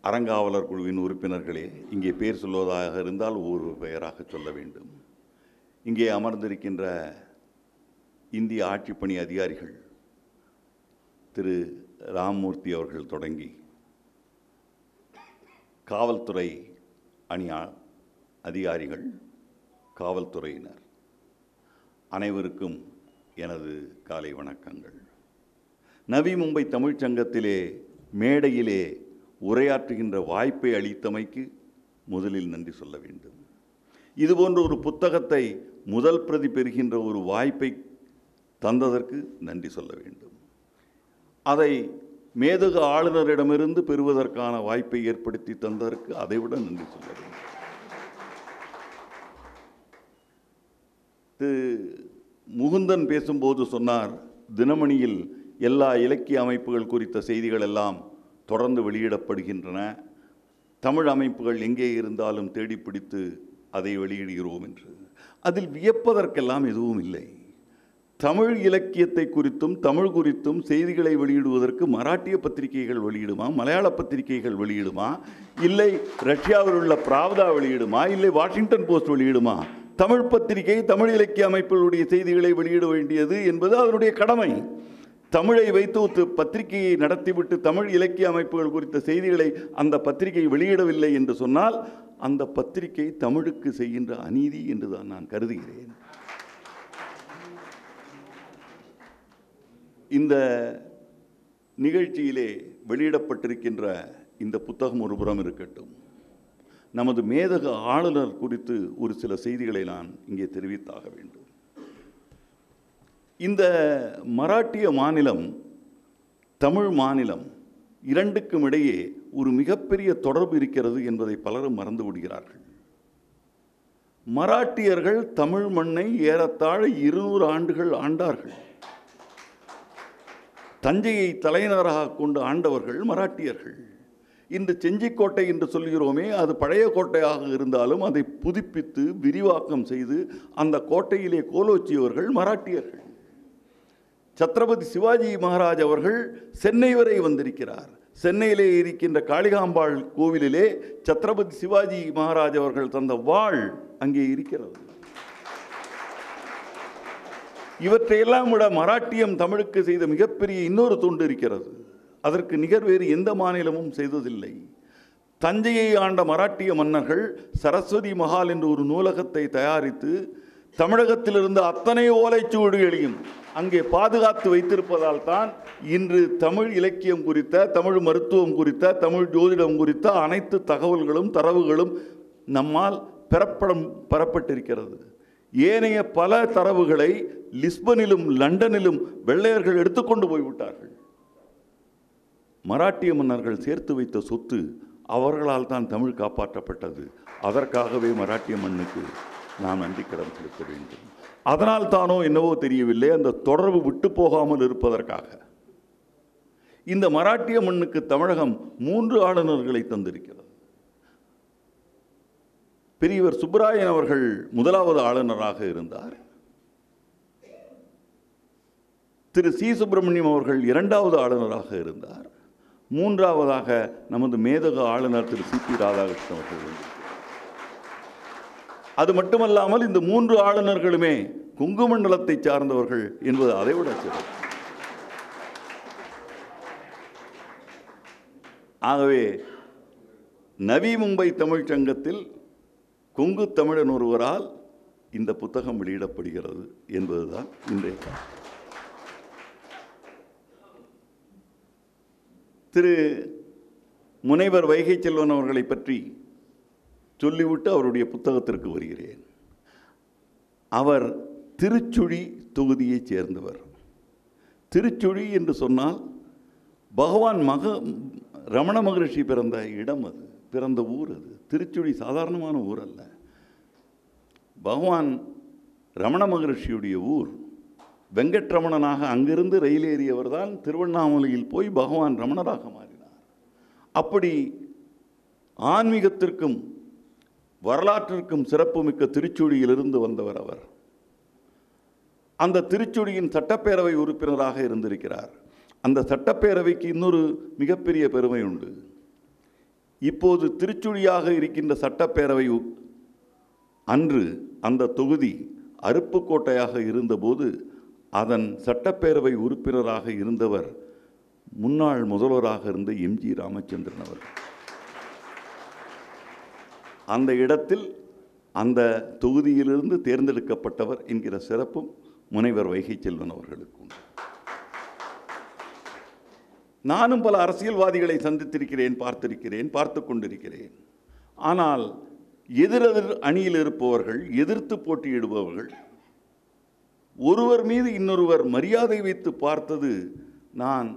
Speaker 9: அறங்காவலர் குழுவின் உறுப்பினர்களே, இங்கே பேர் சொல்வதாக இருந்தால் ஒரு பெயராக சொல்ல வேண்டும். இங்கே அமர்ந்திருக்கின்ற இந்திய ஆட்சிப்பணி அதிகாரிகள் திரு ராமமூர்த்தி அவர்கள் தொடங்கி காவல்துறை அணி அதிகாரிகள், காவல்துறையினர் அனைவருக்கும் எனது காலை வணக்கங்கள். நவி மும்பை தமிழ்ச்சங்கத்திலே மேடையிலே உரையாற்றுகின்ற வாய்ப்பை அளித்தமைக்கு முதலில் நன்றி சொல்ல வேண்டும். இதுபோன்ற ஒரு புத்தகத்தை முதல் பிரதி பெறுகின்ற ஒரு வாய்ப்பை தந்ததற்கு நன்றி சொல்ல வேண்டும். அதை மேதகு ஆளுநரிடமிருந்து பெறுவதற்கான வாய்ப்பை ஏற்படுத்தி தந்ததற்கு அதைவிட நன்றி சொல்ல வேண்டும். முகுந்தன் பேசும்போது சொன்னார், தினமணியில் எல்லா இலக்கிய அமைப்புகள் குறித்த செய்திகள் எல்லாம் தொடர்ந்து வெளியிடப்படுகின்றன, தமிழ் அமைப்புகள் எங்கே இருந்தாலும் தேடி பிடித்து அதை வெளியிடுகிறோம் என்று. அதில் வியப்பதற்கெல்லாம் எதுவும் இல்லை. தமிழ் இலக்கியத்தை குறித்தும் தமிழ் குறித்தும் செய்திகளை வெளியிடுவதற்கு மராட்டிய பத்திரிகைகள் வெளியிடுமா, மலையாள பத்திரிகைகள் வெளியிடுமா, இல்லை ரஷ்யாவில் உள்ள பிராவ்தா வெளியிடுமா, இல்லை வாஷிங்டன் போஸ்ட் வெளியிடுமா? தமிழ் பத்திரிகை தமிழ் இலக்கிய அமைப்புகளுடைய செய்திகளை வெளியிட வேண்டியது என்பது அதனுடைய கடமை. தமிழை வைத்து பத்திரிகையை நடத்திவிட்டு தமிழ் இலக்கிய அமைப்புகள் குறித்த செய்திகளை அந்த பத்திரிகை வெளியிடவில்லை என்று சொன்னால் அந்த பத்திரிகை தமிழுக்கு செய்கின்ற அநீதி என்றுதான் நான் கருதுகிறேன். இந்த நிகழ்ச்சியிலே வெளியிடப்பட்டிருக்கின்ற இந்த புத்தகம் ஒரு புறம் இருக்கட்டும், நமது மேதகு ஆளுநர் குறித்து ஒரு சில செய்திகளை நான் இங்கே தெரிவித்தாக வேண்டும். இந்த மராட்டிய மாநிலம் தமிழ் மாநிலம் இரண்டுக்கும் இடையே ஒரு மிகப்பெரிய தொடர்பு இருக்கிறது என்பதை பலரும் மறந்து விடுகிறார்கள். மராட்டியர்கள் தமிழ் மண்ணை ஏறத்தாழ 200 ஆண்டுகள் ஆண்டார்கள். தஞ்சையை தலைநகராக கொண்டு ஆண்டவர்கள் மராட்டியர்கள். இன்று செஞ்சிக்கோட்டை என்று சொல்கிறோமே, அது பழைய கோட்டையாக இருந்தாலும் அதை புதுப்பித்து விரிவாக்கம் செய்து அந்த கோட்டையிலே கோலோச்சியவர்கள் மராட்டியர்கள். சத்ரபதி சிவாஜி மகாராஜ் அவர்கள் சென்னை வரை வந்திருக்கிறார். சென்னையிலே இருக்கின்ற காளிகாம்பாள் கோவிலிலே சத்ரபதி சிவாஜி மகாராஜ் அவர்கள் தந்த வாள் அங்கே இருக்கிறது. இவற்றையெல்லாம் விட மராட்டியம் தமிழுக்கு செய்த மிகப்பெரிய இன்னொரு தொண்டு இருக்கிறது. அதற்கு நிகர் வேறு எந்த மாநிலமும் செய்ததில்லை. தஞ்சையை ஆண்ட மராட்டிய மன்னர்கள் சரஸ்வதி மஹால் என்ற ஒரு நூலகத்தை தயாரித்து தமிழகத்திலிருந்து அத்தனை ஓலைச்சுவடிகளையும் அங்கே பாதுகாத்து வைத்திருப்பதால் தான் இன்று தமிழ் இலக்கியம் குறித்த, தமிழ் மருத்துவம் குறித்த, தமிழ் ஜோதிடம் குறித்த அனைத்து தகவல்களும் தரவுகளும் நம்மால் பெறப்பட்டிருக்கிறது. ஏனைய பல தரவுகளை லிஸ்பனிலும் லண்டனிலும் வெள்ளையர்கள் எடுத்துக்கொண்டு போய்விட்டார்கள். மராட்டிய மன்னர்கள் சேர்த்து வைத்த சொத்து, அவர்களால் தான் தமிழ் காப்பாற்றப்பட்டது. அதற்காகவே மராட்டிய மண்ணுக்கு நாம் நன்றி கடன் செலுத்த வேண்டும். அதனால் தானோ என்னவோ தெரியவில்லை, அந்த தொடர்பு விட்டு போகாமல் இருப்பதற்காக இந்த மராட்டிய மண்ணுக்கு தமிழகம் 3 ஆளுநர்களை தந்திருக்கிறது. பெரியவர் சுப்பராயன் அவர்கள் முதலாவது ஆளுநராக இருந்தார். திரு சி சுப்பிரமணியம் அவர்கள் 2வது ஆளுநராக இருந்தார். 3வதாக நமது மேதகு ஆளுநர் திரு சி.பி. ராதாகிருஷ்ணன் அவர்கள் இருந்தார். அது மட்டுமல்லாமல் இந்த 3 ஆளுநர்களுமே கொங்கு மண்டலத்தை சார்ந்தவர்கள் என்பது அதைவிட சிறப்பு. ஆகவே நவி மும்பை தமிழ்ச்சங்கத்தில் கொங்கு தமிழன் ஒருவரால் இந்த புத்தகம் வெளியிடப்படுகிறது என்பதுதான் இன்றைய திரு முனைவர் வைகை செல்வன் அவர்களை பற்றி சொல்லிவிட்டு அவருடைய புத்தகத்திற்கு வருகிறேன். அவர் திருச்சுழி தொகுதியைச் சேர்ந்தவர். திருச்சுழி என்று சொன்னால் பகவான் ரமண மகரிஷி பிறந்த இடம், அது பிறந்த ஊர். அது திருச்சுழி சாதாரணமான ஊர் அல்ல. பகவான் ரமண மகரிஷியுடைய ஊர். வெங்கட்ரமணனாக அங்கிருந்து ரயில் ஏறியவர் தான் திருவண்ணாமலையில் போய் பகவான் ரமணராக மாறினார். அப்படி ஆன்மீகத்திற்கும் வரலாற்றிற்கும் சிறப்புமிக்க திருச்சுழியிலிருந்து வந்தவர் அவர். அந்த திருச்சுழியின் சட்டப்பேரவை உறுப்பினராக இருந்திருக்கிறார். அந்த சட்டப்பேரவைக்கு இன்னொரு மிகப்பெரிய பெருமை உண்டு. இப்போது திருச்சுழியாக இருக்கின்ற சட்டப்பேரவை அன்று அந்த தொகுதி அருப்புக்கோட்டையாக இருந்தபோது அதன் சட்டப்பேரவை உறுப்பினராக இருந்தவர் முன்னாள் முதல்வராக இருந்த எம்ஜி ராமச்சந்திரன் அவர்கள். அந்த இடத்தில் அந்த தொகுதியிலிருந்து தேர்ந்தெடுக்கப்பட்டவர் என்கிற சிறப்பும் முனைவர் வைகை செல்வன் அவர்களுக்கு உண்டு. நானும் பல அரசியல்வாதிகளை சந்தித்திருக்கிறேன், பார்த்திருக்கிறேன், பார்த்து கொண்டிருக்கிறேன். ஆனால் எதிரெதிர் அணியில் இருப்பவர்கள், எதிர்த்து போட்டியிடுபவர்கள், ஒருவர் மீது இன்னொருவர் மரியாதை வைத்து பார்த்தது நான்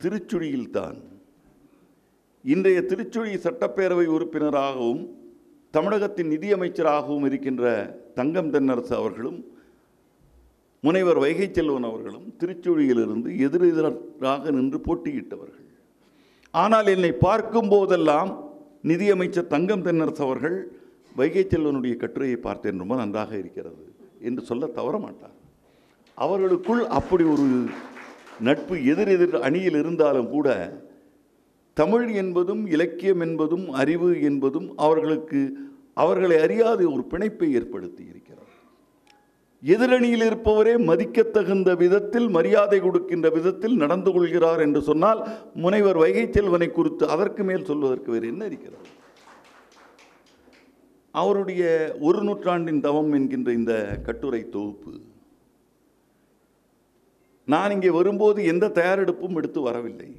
Speaker 9: திருச்சுழியில்தான். இன்றைய திருச்சுழி சட்டப்பேரவை உறுப்பினராகவும் தமிழகத்தின் நிதியமைச்சராகவும் இருக்கின்ற தங்கம் தென்னரசு அவர்களும் முனைவர் வைகை செல்வன் அவர்களும் திருச்சுழியிலிருந்து எதிரெதிராக நின்று போட்டியிட்டவர்கள். ஆனால் என்னை பார்க்கும் போதெல்லாம் நிதியமைச்சர் தங்கம் தென்னரசு அவர்கள் வைகை செல்வனுடைய கட்டுரையை பார்த்தேன், ரொம்ப நன்றாக இருக்கிறது என்று சொல்ல தவற மாட்டார். அவர்களுக்குள் அப்படி ஒரு நட்பு எதிரெதிர் அணியில் இருந்தாலும் கூட தமிழ் என்பதும் இலக்கியம் என்பதும் அறிவு என்பதும் அவர்களை அறியாத ஒரு பிணைப்பை ஏற்படுத்தி இருக்கிறது. எதிரணியில் இருப்பவரே மதிக்கத்தகுந்த விதத்தில், மரியாதை கொடுக்கின்ற விதத்தில் நடந்து கொள்கிறார் என்று சொன்னால் முனைவர் வைகை செல்வனை குறித்து அதற்கு மேல் சொல்வதற்கு வேறு என்ன இருக்கிறது? அவருடைய ஒரு நூற்றாண்டின் தவம் என்கின்ற இந்த கட்டுரை தொகுப்பு, நான் இங்கே வரும்போது எந்த தயாரெடுப்பும் எடுத்து வரவில்லை.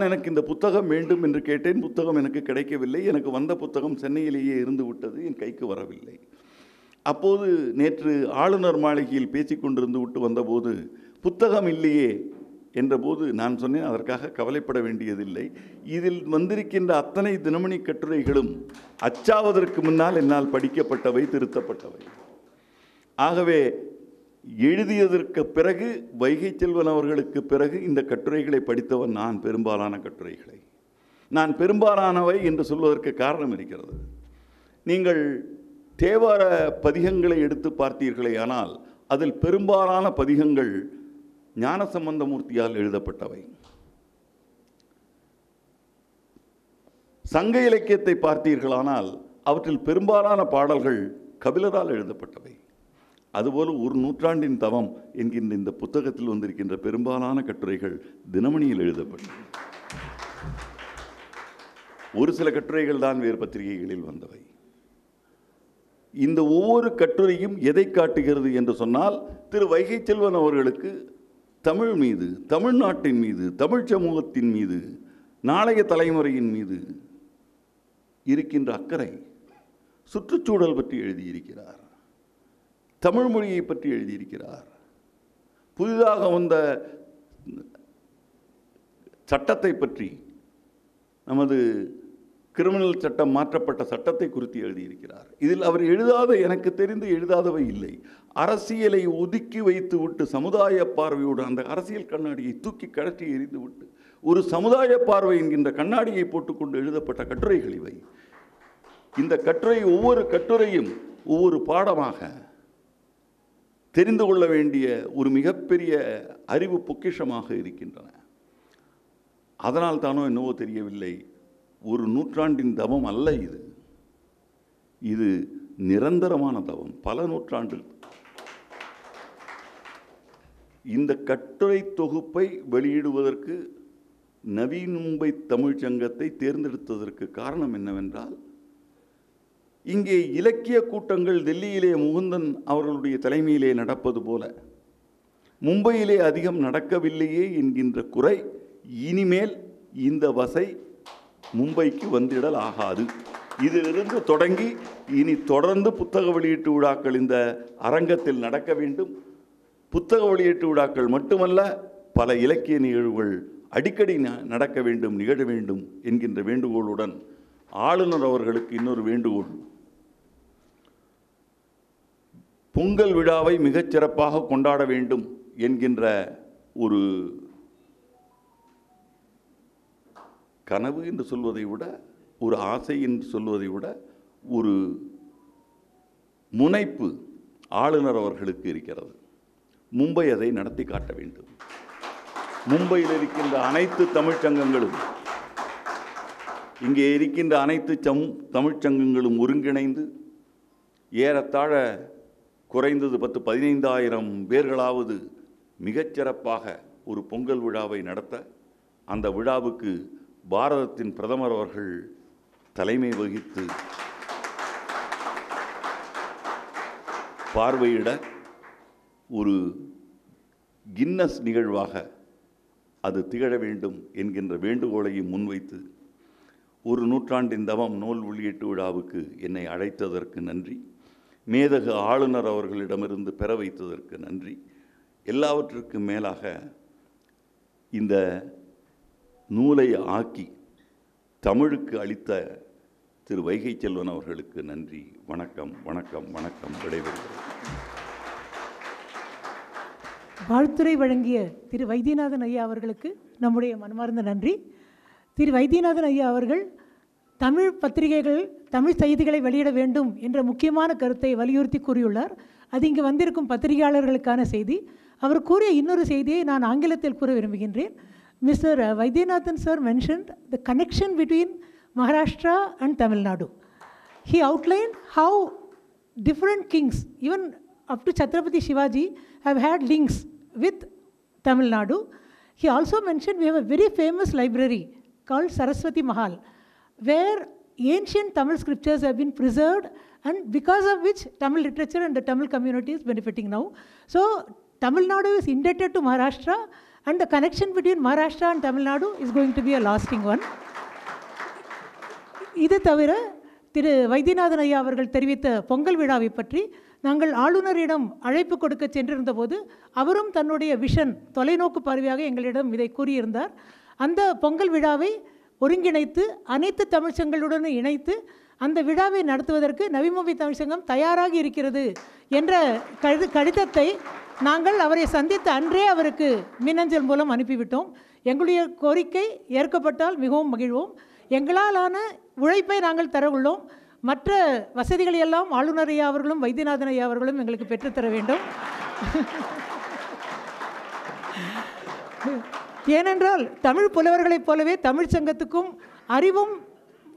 Speaker 9: எனக்கு இந்த புத்தகம் வேண்டும் என்று கேட்டேன், புத்தகம் எனக்கு கிடைக்கவில்லை. எனக்கு வந்த புத்தகம் சென்னையிலேயே இருந்து விட்டது, என் கைக்கு வரவில்லை. அப்போது நேற்று ஆளுநர் மாளிகையில் பேசிக்கொண்டிருந்து விட்டு வந்தபோது புத்தகம் இல்லையே என்றபோது நான் சொன்னேன், அதற்காக கவலைப்பட வேண்டியதில்லை. இதில் வந்திருக்கின்ற அத்தனை தினமணி கட்டுரைகளும் அச்சாவதற்கு முன்னால் என்னால் படிக்கப்பட்டவை, திருத்தப்பட்டவை. ஆகவே எழுதியதற்கு பிறகு, வைகை செல்வன் அவர்களுக்கு பிறகு இந்த கட்டுரைகளை படித்தவன் நான். நான் பெரும்பாலானவை என்று சொல்வதற்கு காரணம் இருக்கிறது. நீங்கள் தேவார பதிகங்களை எடுத்து பார்த்தீர்களே ஆனால் அதில் பெரும்பாலான பதிகங்கள் ஞானசம்பந்தமூர்த்தியால் எழுதப்பட்டவை. சங்க இலக்கியத்தை பார்த்தீர்களானால் அவற்றில் பெரும்பாலான பாடல்கள் கபிலரால் எழுதப்பட்டவை. அதுபோல ஒரு நூற்றாண்டின் தவம் என்கின்ற இந்த புத்தகத்தில் வந்திருக்கின்ற பெரும்பாலான கட்டுரைகள் தினமணியில் எழுதப்பட்டவை. ஒரு சில கட்டுரைகள் தான் வேறு பத்திரிகைகளில் வந்தவை. இந்த ஒவ்வொரு கட்டுரையும் எதை காட்டுகிறது என்று சொன்னால், திரு வைகை செல்வன் அவர்களுக்கு தமிழ் மீது, தமிழ்நாட்டின் மீது, தமிழ் சமூகத்தின் மீது, நாளைய தலைமுறையின் மீது இருக்கின்ற அக்கறை. சுற்றுச்சூழல் பற்றி எழுதியிருக்கிறார், தமிழ் மொழியை பற்றி எழுதியிருக்கிறார், புதிதாக வந்த சட்டத்தை பற்றி, நமது கிரிமினல் சட்டம் மாற்றப்பட்ட சட்டத்தை குறித்து எழுதியிருக்கிறார். இதில் அவர் எழுதாத, எனக்கு தெரிந்து எழுதாதவை இல்லை. அரசியலை ஒதுக்கி வைத்து விட்டு சமுதாய பார்வையோடு அந்த அரசியல் கண்ணாடியை தூக்கி கழற்றி எறிந்து விட்டு ஒரு சமுதாய பார்வை என்கின்ற கண்ணாடியை போட்டுக்கொண்டு எழுதப்பட்ட கட்டுரைகள் இவை. இந்த கட்டுரை, ஒவ்வொரு கட்டுரையும் ஒவ்வொரு பாடமாக தெரிந்து கொள்ள வேண்டிய ஒரு மிகப்பெரிய அறிவு பொக்கிஷமாக இருக்கின்றன. அதனால் தானோ என்னவோ தெரியவில்லை, ஒரு நூற்றாண்டின் தவம் அல்ல இது. இது நிரந்தரமான தவம், பல நூற்றாண்டு. இந்த கட்டுரை தொகுப்பை வெளியிடுவதற்கு நவீன மும்பை தமிழ்ச்சங்கத்தை தேர்ந்தெடுத்ததற்கு காரணம் என்னவென்றால், இங்கே இலக்கிய கூட்டங்கள் டெல்லியிலே முகுந்தன் அவர்களுடைய தலைமையிலே நடப்பது போல மும்பையிலே அதிகம் நடக்கவில்லையே என்கின்ற குறை இனிமேல் இந்த வசை மும்பைக்கு வந்திடல் ஆகாது. இதிலிருந்து தொடங்கி இனி தொடர்ந்து புத்தக வெளியீட்டு விழாக்கள் இந்த அரங்கத்தில் நடக்க வேண்டும். புத்தக வெளியீட்டு விழாக்கள் மட்டுமல்ல, பல இலக்கிய நிகழ்வுகள் அடிக்கடி நடக்க வேண்டும், நிகழ வேண்டும் என்கின்ற வேண்டுகோளுடன் ஆளுநர் அவர்களுக்கு இன்னொரு வேண்டுகோள். பொங்கல் விழாவை மிகச் சிறப்பாக கொண்டாட வேண்டும் என்கின்ற ஒரு கனவு என்று சொல்வதை விட, ஒரு ஆசை என்று சொல்வதை விட, ஒரு முனைப்பு ஆளுநர் அவர்களுக்கு இருக்கிறது. மும்பை அதை நடத்தி காட்ட வேண்டும். மும்பையில் இருக்கின்ற அனைத்து தமிழ்ச்சங்கங்களும், இங்கே இருக்கின்ற அனைத்து தமிழ்ச்சங்கங்களும் ஒருங்கிணைந்து ஏறத்தாழ குறைந்தது 10-15,000 பேர்களாவது மிகச்சிறப்பாக ஒரு பொங்கல் விழாவை நடத்த, அந்த விழாவுக்கு பாரதத்தின் பிரதமர் அவர்கள் தலைமை வகித்து பார்வையிட ஒரு கின்னஸ் நிகழ்வாக அது திகழ வேண்டும் என்கின்ற வேண்டுகோளையும் முன்வைத்து, ஒரு நூற்றாண்டின் தவம் நூல் வெளியீட்டு விழாவுக்கு என்னை அழைத்ததற்கு நன்றி. மேதகு ஆளுநர் அவர்களிடமிருந்து பெற வைத்ததற்கு நன்றி. எல்லாவற்றிற்கும் மேலாக இந்த நூலை ஆக்கி தமிழுக்கு அளித்த திரு வைகை செல்வன் அவர்களுக்கு நன்றி. வணக்கம், வணக்கம், வணக்கம். விடைபெறுகிறேன்.
Speaker 1: வாழ்த்துரை வழங்கிய திரு வைத்தியநாதன் ஐயா அவர்களுக்கு நம்முடைய மனமார்ந்த நன்றி. திரு வைத்தியநாதன் ஐயா அவர்கள் தமிழ் பத்திரிகைகள் தமிழ் செய்திகளை வெளியிட வேண்டும் என்ற முக்கியமான கருத்தை வலியுறுத்தி கூறியுள்ளார். அது இங்கு வந்திருக்கும் பத்திரிகையாளர்களுக்கான செய்தி. அவர் கூறிய இன்னொரு செய்தியை நான் ஆங்கிலத்தில் கூற விரும்புகின்றேன். Mister Vaidyanathan sir mentioned the connection between Maharashtra and Tamil Nadu. He outlined how different kings, even up to Chhatrapati Shivaji, have had links with Tamil Nadu. He also mentioned we have a very famous library called Saraswati Mahal, where ancient Tamil scriptures have been preserved, and because of which Tamil literature and the Tamil community is benefiting now. So Tamil Nadu is indebted to Maharashtra, and the connection between Maharashtra and Tamil Nadu is going to be a lasting one. இது தவிர திரு வைத்தியநாதன் ஐயா அவர்கள் தெரிவித்த பொங்கல் விழாவை பற்றி நாங்கள் ஆளுநரிடம் அழைப்பு கொடுக்க சென்றிருந்த போது அவரும் தன்னுடைய விஷன் தொலைநோக்கு பார்வையாக எங்களிடம் இதை கூறியிருந்தார். அந்த பொங்கல் விழாவை ஒருங்கிணைத்து அனைத்து தமிழ்ச்சங்களுடன் இணைத்து அந்த விழாவை நடத்துவதற்கு நவி மும்பை தமிழ்ச்சங்கம் தயாராக இருக்கிறது என்ற கடிதத்தை நாங்கள் அவரை சந்தித்த அன்றே அவருக்கு மின்னஞ்சல் மூலம் அனுப்பிவிட்டோம். எங்களுடைய கோரிக்கை ஏற்கப்பட்டால் மிகவும் மகிழ்வோம். எங்களாலான உழைப்பை நாங்கள் தர உள்ளோம். மற்ற வசதிகளை எல்லாம் ஆளுநர் ஐயா அவர்களும் வைத்தியநாதன் ஐயா அவர்களும் எங்களுக்கு பெற்றுத்தர வேண்டும். ஏனென்றால் தமிழ் புலவர்களைப் போலவே தமிழ் சங்கத்துக்கும் அறிவும்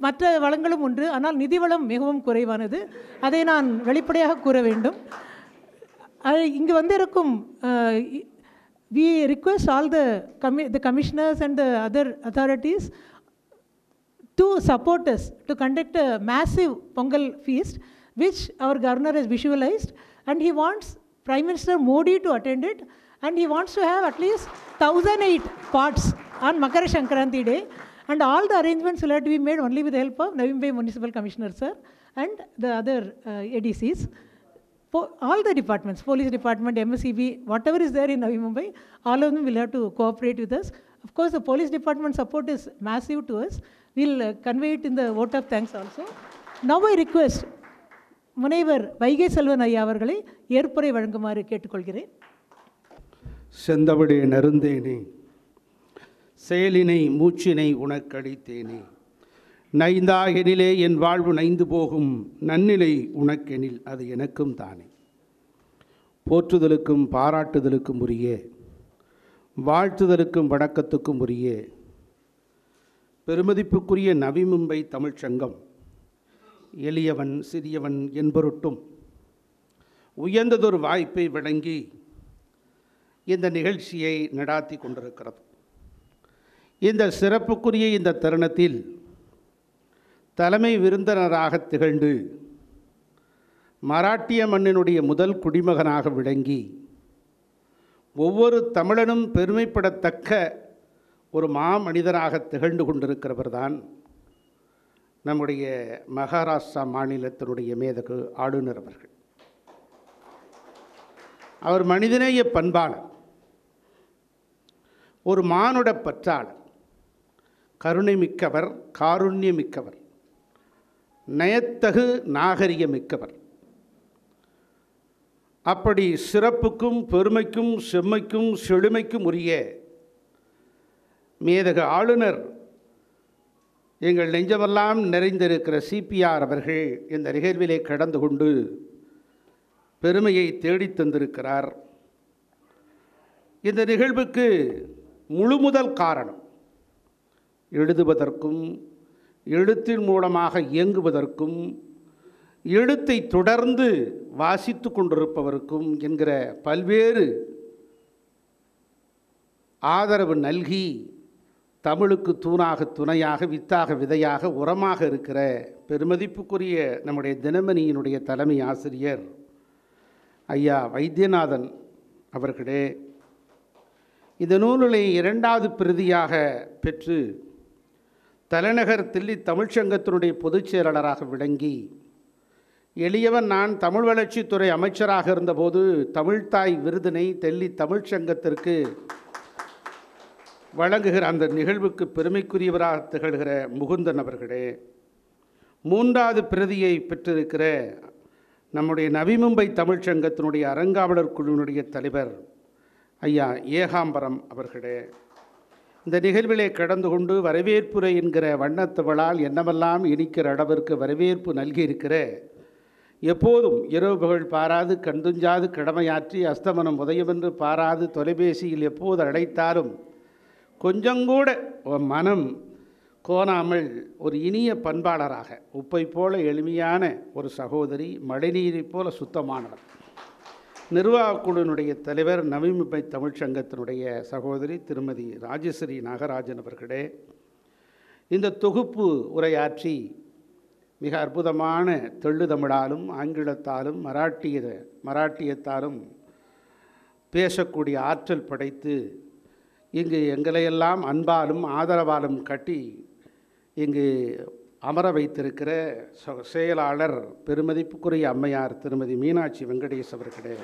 Speaker 1: மற்ற வளங்களும் உண்டு. ஆனால் நிதி வளம் மிகவும் குறைவானது. அதை நான் வெளிப்படையாக கூற வேண்டும். இங்கு வந்திருக்கும் we request all the commissioners and the other authorities to support us to conduct a massive Pongal feast, which our governor has visualized, and he wants Prime Minister Modi to attend it, and he wants to have at least 1,008 pots on Makara Sankranti day, and all the arrangements will have to be made only with the help of Navi Mumbai Municipal Commissioner sir and the other ADCs. All the departments, police department, MSEB, whatever is there in Navi Mumbai, all of them will have to cooperate with us. Of course, the police department support is massive to us. We'll convey it in the vote of thanks also. Now I request முனைவர் வைகை செல்வன் ஐயா அவர்களை ஏற்புரை வழங்குமாறு கேட்டுக்கொள்கிறேன்.
Speaker 10: செந்தவிடே நருந்தேனே, செயலினை மூச்சினை உனக்களித்தேனே, நைந்தாகெனிலே என் வாழ்வு நைந்து போகும், நன்னிலை உனக்கெனில் அது எனக்கும் தானே. போற்றுதலுக்கும் பாராட்டுதலுக்கும் உரிய, வாழ்த்துதலுக்கும் வணக்கத்துக்கும் உரிய பெருமதிப்புக்குரிய நவி மும்பை தமிழ்ச்சங்கம் எளியவன் சிறியவன் என்பொருட்டும் உயர்ந்ததொரு வாய்ப்பை வழங்கி இந்த நிகழ்ச்சியை நடாத்தி கொண்டிருக்கிறது. இந்த சிறப்புக்குரிய இந்த தருணத்தில் தலைமை விருந்தினராக திகழ்ந்து மராட்டிய மண்ணினுடைய முதல் குடிமகனாக விளங்கி ஒவ்வொரு தமிழனும் பெருமைப்படத்தக்க ஒரு மாமனிதராக திகழ்ந்து கொண்டிருக்கிறவர் தான் நம்முடைய மகாராஷ்டிரா மாநிலத்தினுடைய மேதகு ஆளுநர் அவர்கள். அவர் மனிதநேய பண்பாளர், ஒரு மானுட பற்றாளர், கருணை மிக்கவர், காருண்யமிக்கவர், நயத்தகு நாகரிகமிக்கவர். அப்படி சிறப்புக்கும் பெருமைக்கும் செம்மைக்கும் செழுமைக்கும் உரிய மேதகு ஆளுநர் எங்கள் நெஞ்சமெல்லாம் நிறைந்திருக்கிற சிபிஆர் அவர்கள் இந்த நிகழ்விலே கடந்து கொண்டு பெருமையை தேடித் தந்திருக்கிறார். இந்த நிகழ்வுக்கு முழுமுதல் காரணம் எழுதுவதற்கும் எழுத்தின் மூலமாக இயங்குவதற்கும் எழுத்தை தொடர்ந்து வாசித்து கொண்டிருப்பவருக்கும் என்கிற பல்வேறு ஆதரவு நல்கி தமிழுக்கு தூணாக துணையாக வித்தாக விதையாக உரமாக இருக்கிற பெருமதிப்புக்குரிய நம்முடைய தினமணியினுடைய தலைமை ஆசிரியர் ஐயா வைத்தியநாதன் அவர்களே, இந்த நூலை 2வது பிரதியாக பெற்று தலைநகர் தில்லி தமிழ்ச்சங்கத்தினுடைய பொதுச் செயலாளராக விளங்கி எளியவன் நான் தமிழ் வளர்ச்சித்துறை அமைச்சராக இருந்தபோது தமிழ்த்தாய் விருதினை டெல்லி தமிழ்ச்சங்கத்திற்கு வழங்குகிற அந்த நிகழ்வுக்கு பெருமைக்குரியவராக திகழ்கிற முகுந்தன் அவர்களே, 3வது பிரதியை பெற்றிருக்கிற நம்முடைய நவி மும்பை தமிழ்ச்சங்கத்தினுடைய அறங்காவலர் குழுவினுடைய தலைவர் ஐயா ஏகாம்பரம் அவர்களே, இந்த நிகழ்விலே கடந்து கொண்டு வரவேற்புரை என்கிற வண்ணத்தவளால் என்னமெல்லாம் இனிக்கிற அளவிற்கு வரவேற்பு நல்கியிருக்கிற எப்போதும் இரவு புகழ் பாராது கண்துஞ்சாது கடமையாற்றி அஸ்தமனம் உதயமென்று பாராது தொலைபேசியில் எப்போது அழைத்தாலும் கொஞ்சங்கூட மனம் கோணாமல் ஒரு இனிய பண்பாளராக உப்பை போல எளிமையான ஒரு சகோதரி, மழைநீரை போல சுத்தமானவர், நிர்வாகக் குழுவினுடைய தலைவர் நவி மும்பை தமிழ்ச்சங்கத்தினுடைய சகோதரி திருமதி ராஜஸ்ரீ நாகராஜன் அவர்களே, இந்த தொகுப்பு உரையாற்றி மிக அற்புதமான தெள்ளு தமிழாலும் ஆங்கிலத்தாலும் மராட்டியத்தாலும் பேசக்கூடிய ஆற்றல் படைத்து இங்கு எங்களையெல்லாம் அன்பாலும் ஆதரவாலும் கட்டி இங்கு அமர வைத்திருக்கிற செயலாளர் பெருமதிப்புக்குரிய அம்மையார் திருமதி மீனாட்சி வெங்கடேஷ் அவர்களே,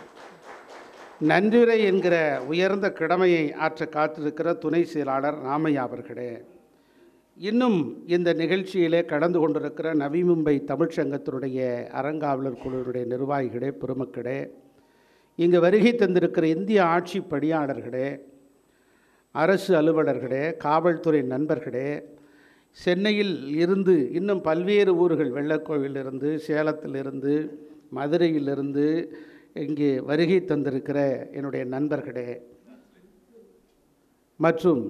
Speaker 10: நன்றியுரை என்கிற உயர்ந்த கடமையை ஆற்ற காத்திருக்கிற துணை செயலாளர் ராமையா அவர்களே, இன்னும் இந்த நிகழ்ச்சியிலே கடந்து கொண்டிருக்கிற நவி மும்பை தமிழ்ச்சங்கத்தினுடைய அறங்காவலர் குழுவினுடைய நிர்வாகிகளே, பெருமக்களே, இங்கு வருகை தந்திருக்கிற இந்திய ஆட்சி பணியாளர்களே, அரசு அலுவலர்களே, காவல்துறை நண்பர்களே, சென்னையில் இருந்து இன்னும் பல்வேறு ஊர்கள், வெள்ளக்கோவிலிருந்து, சேலத்திலிருந்து, மதுரையிலிருந்து இங்கே வருகை தந்திருக்கிற என்னுடைய நண்பர்களே, மற்றும்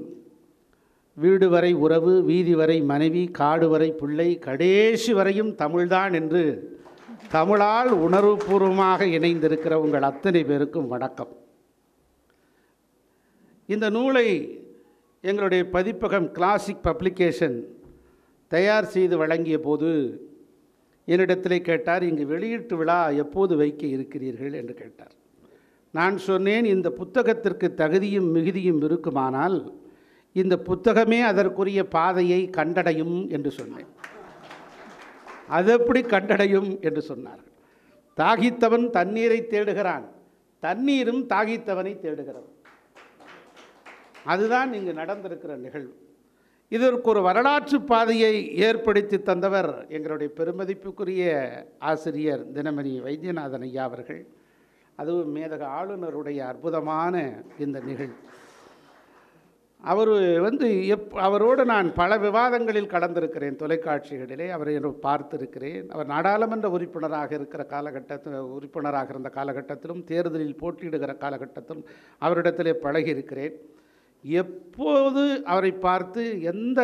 Speaker 10: வீடு வரை உறவு, வீதி வரை மனைவி, காடு வரை பிள்ளை, கடைசி வரையும் தமிழ்தான் என்று தமிழால் உணர்வுபூர்வமாக இணைந்திருக்கிற உங்கள் அத்தனை பேருக்கும் வணக்கம். இந்த நூலை எங்களுடைய பதிப்பகம் கிளாசிக் பப்ளிகேஷன் தயார் செய்து வழங்கிய போது என்னிடத்திலே கேட்டார், இங்கு வெளியீட்டு விழா எப்போது வைக்க இருக்கிறீர்கள் என்று கேட்டார். நான் சொன்னேன், இந்த புத்தகத்திற்கு தகுதியும் மிகுதியும் இருக்குமானால் இந்த புத்தகமே அதற்குரிய பாதையை கண்டடையும் என்று சொன்னேன். அது எப்படி கண்டடையும் என்று சொன்னார்கள். தாகித்தவன் தண்ணீரை தேடுகிறான், தண்ணீரும் தாகித்தவனை தேடுகிறது. அதுதான் இங்கு நடந்திருக்கிற நிகழ்வு. இதற்கு ஒரு வரலாற்று பாதையை ஏற்படுத்தி தந்தவர் எங்களுடைய பெருமதிப்புக்குரிய ஆசிரியர் தினமணி வைத்தியநாதன் ஐயா அவர்கள். அதுவும் மேதக ஆளுநருடைய அற்புதமான இந்த நிகழ்வு. அவர் அவரோடு நான் பல விவாதங்களில் கலந்திருக்கிறேன், தொலைக்காட்சிகளிலே அவரை பார்த்திருக்கிறேன். அவர் நாடாளுமன்ற உறுப்பினராக இருந்த காலகட்டத்திலும் தேர்தலில் போட்டியிடுகிற காலகட்டத்திலும் அவரிடத்திலே பழகியிருக்கிறேன். எப்போது அவரை பார்த்து எந்த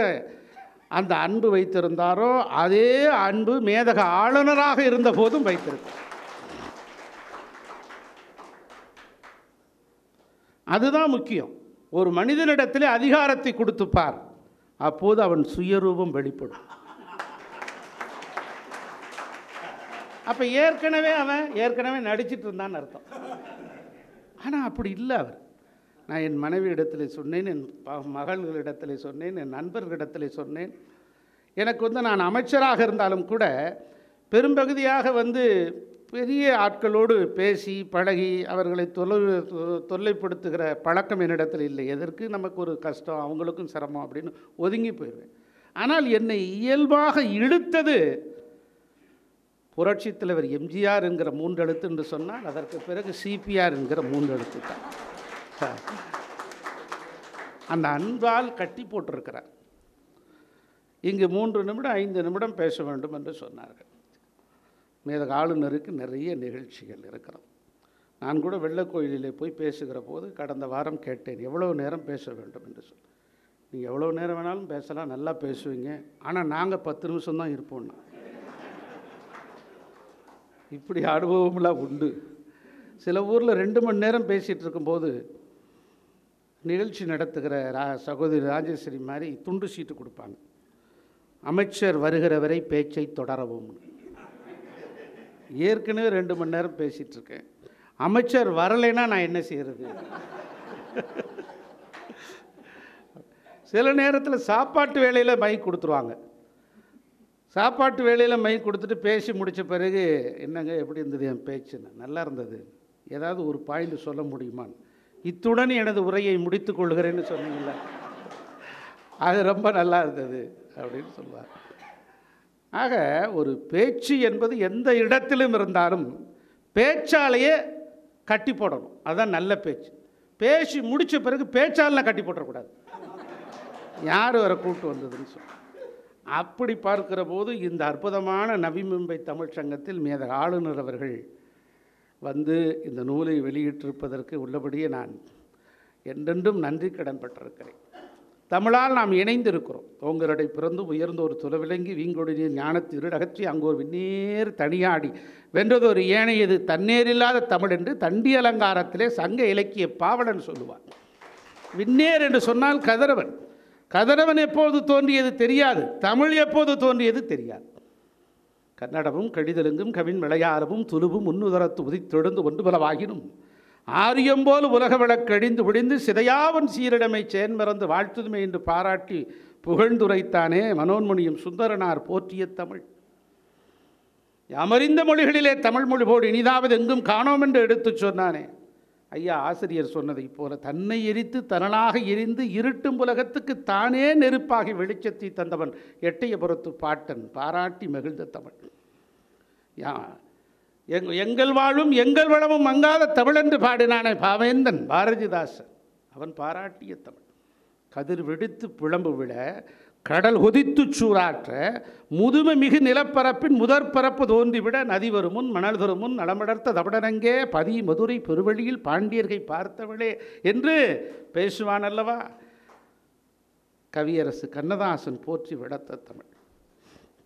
Speaker 10: அந்த அன்பு வைத்திருந்தாரோ அதே அன்பு மேதக ஆளுநராக இருந்த போதும் வைத்திருக்கிறார். அதுதான் முக்கியம். ஒரு மனிதனிடத்திலே அதிகாரத்தை கொடுத்துப்பார், அப்போது அவன் சுயரூபம் வெளிப்படும். அப்போ ஏற்கனவே நடிச்சிட்டு இருந்தான்னு அர்த்தம். ஆனால் அப்படி இல்லை அவர். நான் என் மனைவி இடத்துல சொன்னேன், என் மகள்களிடத்தில் சொன்னேன், என் நண்பர்களிடத்தில் சொன்னேன். எனக்கு நான் அமைச்சராக இருந்தாலும் கூட பெரும்பகுதியாக பெரிய ஆட்களோடு பேசி பழகி அவர்களை தொல்லைப்படுத்துகிற பழக்கம் என்னிடத்தில் இல்லை. எதற்கு நமக்கு ஒரு கஷ்டம், அவங்களுக்கும் சிரமம் அப்படின்னு ஒதுங்கி போயிடுவேன். ஆனால் என்னை இயல்பாக இழுத்தது புரட்சித் தலைவர் எம்ஜிஆர் என்கிற 3 எழுத்து என்று சொன்னால் அதற்கு பிறகு சிபிஆர் என்கிற 3 எழுத்து தான். அந்த அன்பால் கட்டி போட்டிருக்கிறார். இங்கு 3 நிமிடம் 5 நிமிடம் பேச வேண்டும் என்று சொன்னார்கள். மேதக ஆளுநருக்கு நிறைய நிகழ்ச்சிகள் இருக்கிறது. நான் கூட வெள்ளக்கோயிலிலே போய் பேசுகிற போது கடந்த வாரம் கேட்டேன், எவ்வளோ நேரம் பேச வேண்டும் என்று சொல்லி. நீங்கள் எவ்வளோ நேரம் வேணாலும் பேசலாம், நல்லா பேசுவீங்க, ஆனால் நாங்கள் 10 நிமிஷம் தான் இருப்போம்னா. இப்படி அனுபவம்லாம் உண்டு. சில ஊரில் 2 மணி நேரம் பேசிகிட்டு இருக்கும்போது நிகழ்ச்சி நடத்துகிற சகோதரி ராஜேஸ்வரி மாதிரி துண்டு சீட்டு கொடுப்பாங்க. அமைச்சர் வருகிற வரை பேச்சை தொடரவும். ஏற்கனவே 2 மணி நேரம் பேசிகிட்டு இருக்கேன், அமைச்சர் வரலைன்னா நான் என்ன செய்கிறது? சில நேரத்தில் சாப்பாட்டு வேளையில் மைக் கொடுத்துருவாங்க. சாப்பாட்டு வேளையில் மைக் கொடுத்துட்டு பேசி முடித்த பிறகு, என்னங்க எப்படி இருந்தது என் பேச்சுன்னு? நல்லா இருந்தது, ஏதாவது ஒரு பாயிண்ட் சொல்ல முடியுமான்னு. இத்துடன் எனது உரையை முடித்து கொள்கிறேன்னு சொன்னீங்கள, அது ரொம்ப நல்லா இருந்தது அப்படின்னு சொல்லுவார். ஆக ஒரு பேச்சு என்பது எந்த இடத்திலும் இருந்தாலும் பேச்சாலேயே கட்டி போடணும், அதுதான் நல்ல பேச்சு. பேசி முடித்த பிறகு பேச்சாலில் கட்டி போட்டக்கூடாது, யார் வரை கூட்டு வந்ததுன்னு சொல்லி. அப்படி பார்க்கிற போது இந்த அற்புதமான நவி மும்பை தமிழ் சங்கத்தில் மேதக ஆளுநர் அவர்கள் இந்த நூலை வெளியிட்டிருப்பதற்கு உள்ளபடியே நான் என்றென்றும் நன்றி கடன் பட்டிருக்கிறேன். தமிழால் நாம் இணைந்திருக்கிறோம். தோங்கரடை பிறந்து உயர்ந்தோர் துலவிலங்கி வீங்கொடி நீர் ஞானத்து இருடகற்றி அங்கோர் விண்ணேர் தனியாடி வென்றதொரு ஏனையது தன்னேரில்லாத தமிழ் என்று தண்டி அலங்காரத்திலே சங்க இலக்கிய பாவலன் சொல்லுவார். விண்ணேர் என்று சொன்னால் கதிரவன். கதிரவன் எப்போது தோன்றியது தெரியாது, தமிழ் எப்போது தோன்றியது தெரியாது. கன்னடமும் கடிதலுங்கும் கவின் விளையாரமும் துலுவும் முன்னுதரத்து உதித்தெழுந்து ஒன்று பலவாகினும் ஆரியம்போல் உலக விளக்கழிந்து விடிந்து சிதையாவன் சீரிடமை சேன்மறந்து வாழ்த்துதுமே என்று பாராட்டி புகழ்ந்துரைத்தானே மனோன்மணியும் சுந்தரனார் போற்றிய தமிழ். அமரிந்த மொழிகளிலே தமிழ் மொழி போடு இனிதாவது எங்கும் காணோம் என்று எடுத்துச் சொன்னானே. ஐயா ஆசிரியர் சொன்னதை போல தன்னை எரித்து தனலாக எரிந்து இருட்டும் உலகத்துக்கு தானே நெருப்பாகி வெளிச்சத்தை தந்தவன் எட்டயபுரத்து பாட்டன் பாராட்டி மகிழ்ந்த தமிழ். எங்கள் வாழும் எங்கள் வளமும் மங்காத தமிழ் என்று பாடினானே பாவேந்தன் பாரதிதாசன், அவன் பாராட்டிய தமிழ். கதிர் வெடித்து பிளம்பு விட கடல் கொதித்து சூறாற்ற முதுமை மிகு நிலப்பரப்பின் முதற்பரப்பு தோன்றிவிட நதி வருமுன் மணல் தருமுன் நலமடர்த்த தபடனங்கே பதி மதுரை பெருவழியில் பாண்டியர்கை பார்த்தவளே என்று பேசுவான் அல்லவா கவியரசு கண்ணதாசன் போற்றி விடத்த தமிழ்.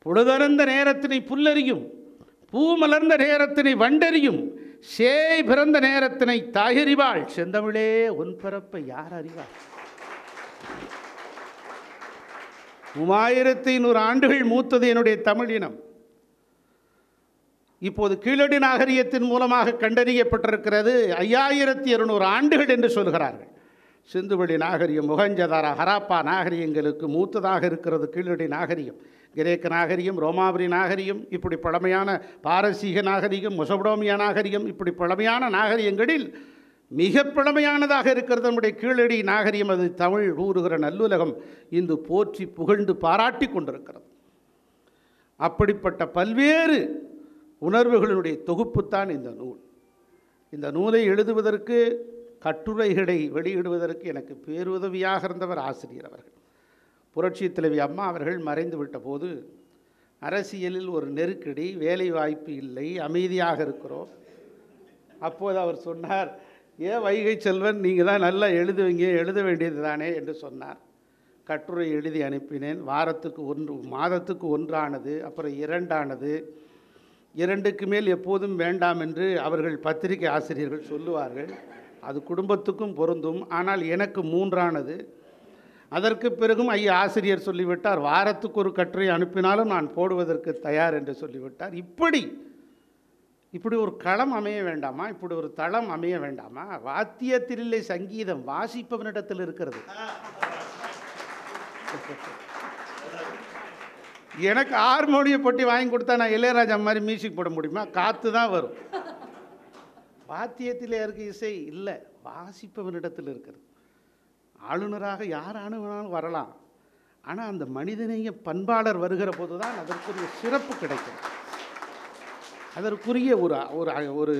Speaker 10: பொழுதறந்த நேரத்தினை புல்லறியும், பூ மலர்ந்த நேரத்தினை வண்டறியும், சேய் பிறந்த நேரத்தினை தாயறிவாள், செந்தமிழே உன் பிறப்பை யார் அறிவாள்? 3500 ஆண்டுகள் மூத்தது என்னுடைய தமிழ் இனம். இப்போது கீழடி நாகரிகத்தின் மூலமாக கண்டறியப்பட்டிருக்கிறது 5200 ஆண்டுகள் என்று சொல்கிறார்கள். சிந்துவெளி நாகரிகம், முகஞ்சதாரா, ஹராப்பா நாகரிகங்களுக்கு மூத்ததாக இருக்கிறது கீழடி நாகரிகம். கிரேக்க நாகரிகம், ரோமாபுரி நாகரிகம், இப்படி பழமையான பாரசீக நாகரிகம், மொசபடோமியா நாகரிகம், இப்படி பழமையான நாகரிகங்களில் மிக பழமையானதாக இருக்கிறது நம்முடைய கீழடி நாகரிகம். அது தமிழ் ஊறுகிற நல்லுலகம் இன்று போற்றி புகழ்ந்து பாராட்டி கொண்டிருக்கிறது. அப்படிப்பட்ட பல்வேறு உணர்வுகளினுடைய தொகுப்புத்தான் இந்த நூல். இந்த நூலை எழுதுவதற்கு, கட்டுரைகளை வெளியிடுவதற்கு எனக்கு பேருதவியாக இருந்தவர் ஆசிரியர் அவர்கள். புரட்சி தலைவி அம்மா அவர்கள் மறைந்து விட்ட போது அரசியலில் ஒரு நெருக்கடி, வேலை வாய்ப்பு இல்லை, அமைதியாக இருக்கிறோம். அப்போது அவர் சொன்னார், ஏன் வைகை செல்வன் நீங்கள் தான் நல்லா எழுதுவீங்க, எழுத வேண்டியது தானே என்று சொன்னார். கட்டுரை எழுதி அனுப்பினேன். வாரத்துக்கு 1, மாதத்துக்கு 1 ஆனது, அப்புறம் 2 ஆனது. 2க்கு மேல் எப்போதும் வேண்டாம் என்று அவர்கள் பத்திரிகை ஆசிரியர்கள் சொல்லுவார்கள். அது குடும்பத்துக்கும் பொருந்தும். ஆனால் எனக்கு 3 ஆனது. அதற்கு பிறகும் ஐயா ஆசிரியர் சொல்லிவிட்டார், வாரத்துக்கு ஒரு கட்டுரை அனுப்பினாலும் நான் போடுவதற்கு தயார் என்று சொல்லிவிட்டார். இப்படி ஒரு களம் அமைய வேண்டாமா? இப்படி ஒரு தளம் அமைய வேண்டாமா? வாத்தியத்தில் இல்லை சங்கீதம், வாசிப்பவனிடத்தில் இருக்கிறது. எனக்கு ஹார்மோனிய பொட்டி வாங்கி கொடுத்தா நான் இளையராஜா மாதிரி மியூசிக் போட முடியுமா? காற்று தான் வரும். வாத்தியத்தில் இருக்க இசை இல்லை, வாசிப்பவனிடத்தில் இருக்கிறது. ஆளுநராக யார் வேணாலும் வரலாம், ஆனால் அந்த மனிதநேய பண்பாளர் வருகிற போது தான் அதற்குரிய சிறப்பு கிடைக்கும், அதற்குரிய ஒரு ஒரு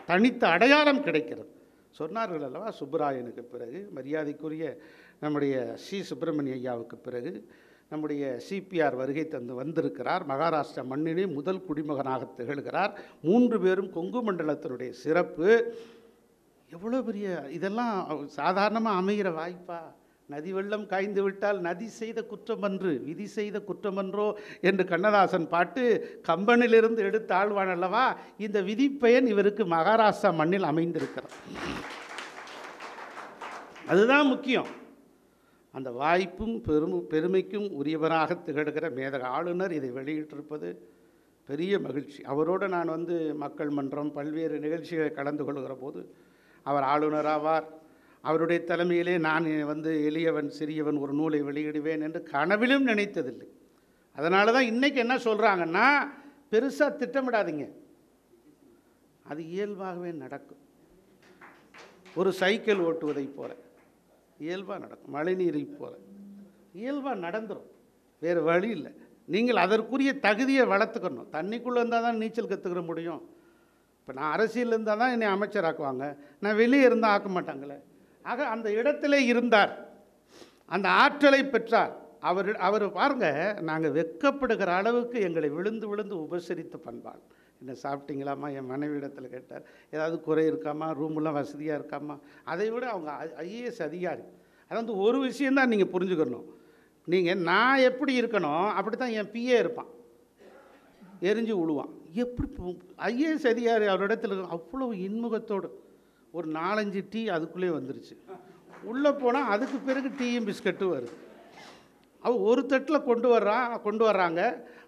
Speaker 10: தனித்த அடையாளம் கிடைக்கிறது. சொன்னார்கள் அல்லவா, சுப்பராயனுக்கு பிறகு மரியாதைக்குரிய நம்முடைய சி சுப்பிரமணிய ஐயாவுக்கு பிறகு நம்முடைய சிபிஆர் வருகை தந்து வந்திருக்கிறார். மகாராஷ்டிரா மண்ணிலே முதல் குடிமகனாக திகழ்கிறார். 3 பேரும் கொங்கு மண்டலத்தினுடைய சிறப்பு எவ்வளோ பெரிய, இதெல்லாம் சாதாரணமாக அமைகிற வாய்ப்பா? நதி வெள்ளம் காய்ந்து விட்டால் நதி செய்த குற்றமன்று விதி செய்த குற்றமன்றோ என்று கண்ணதாசன் பாட்டு கம்பனிலிருந்து எடுத்த ஆழ்வான் அல்லவா. இந்த விதிப்பயன் இவருக்கு மகாராஷ்டிரா மண்ணில் அமைந்திருக்கிறார். அதுதான் முக்கியம். அந்த வாய்ப்பும் பெருமைக்கும் உரியவராக திகழ்கிற மேதக ஆளுநர் இதை வெளியிட்டிருப்பது பெரிய மகிழ்ச்சி. அவரோடு நான் மக்கள் மன்றம் பல்வேறு நிகழ்ச்சிகளை கலந்து கொள்கிற போது அவர் ஆளுநராவார், அவருடைய தலைமையிலே நான் எளியவன் சிறியவன் ஒரு நூலை வெளியிடுவேன் என்று கனவிலும் நினைத்ததில்லை. அதனால தான் இன்றைக்கி என்ன சொல்கிறாங்கன்னா, பெருசாக திட்டமிடாதீங்க, அது இயல்பாகவே நடக்கும். ஒரு சைக்கிள் ஓட்டுவதை போல இயல்பாக நடக்கும், மழைநீரை போல இயல்பாக நடந்துடும், வேறு வழி இல்லை. நீங்கள் அதற்குரிய தகுதியை வளர்த்துக்கணும். தண்ணிக்குள்ளே இருந்தால் தான் நீச்சல் கற்றுக்கிற முடியும். இப்போ நான் அரசியல் இருந்தால் தான் என்னை அமைச்சராக்குவாங்க, நான் வெளியே இருந்தால் ஆக்க மாட்டாங்களே. ஆக அந்த இடத்துல இருந்தார், அந்த ஆற்றலை பெற்றார். அவர் பாருங்க, நாங்கள் வெட்கப்படுகிற அளவுக்கு எங்களை விழுந்து விழுந்து உபசரித்த பண்பாள். என்ன சாப்பிட்டீங்களாம்மா என் மனைவி இடத்துல கேட்டார், ஏதாவது குறை இருக்காமா, ரூமெல்லாம் வசதியாக இருக்காமா. அதை விட அவங்க ஐஏஎஸ் அதிகாரி. அது ஒரு விஷயந்தான் நீங்கள் புரிஞ்சுக்கணும். நான் எப்படி இருக்கணும் அப்படி தான் என் பிஏ இருப்பான், எரிஞ்சு விழுவான். எப்படி ஐஏஎஸ் அதிகாரி அவரிடத்துல அவ்வளோ இன்முகத்தோடு ஒரு 4-5 டீ அதுக்குள்ளே வந்துருச்சு. உள்ளே போனால் அதுக்கு பிறகு டீயும் பிஸ்கட்டும் வருது. ஒரு தட்டில் கொண்டு வர்றாங்க.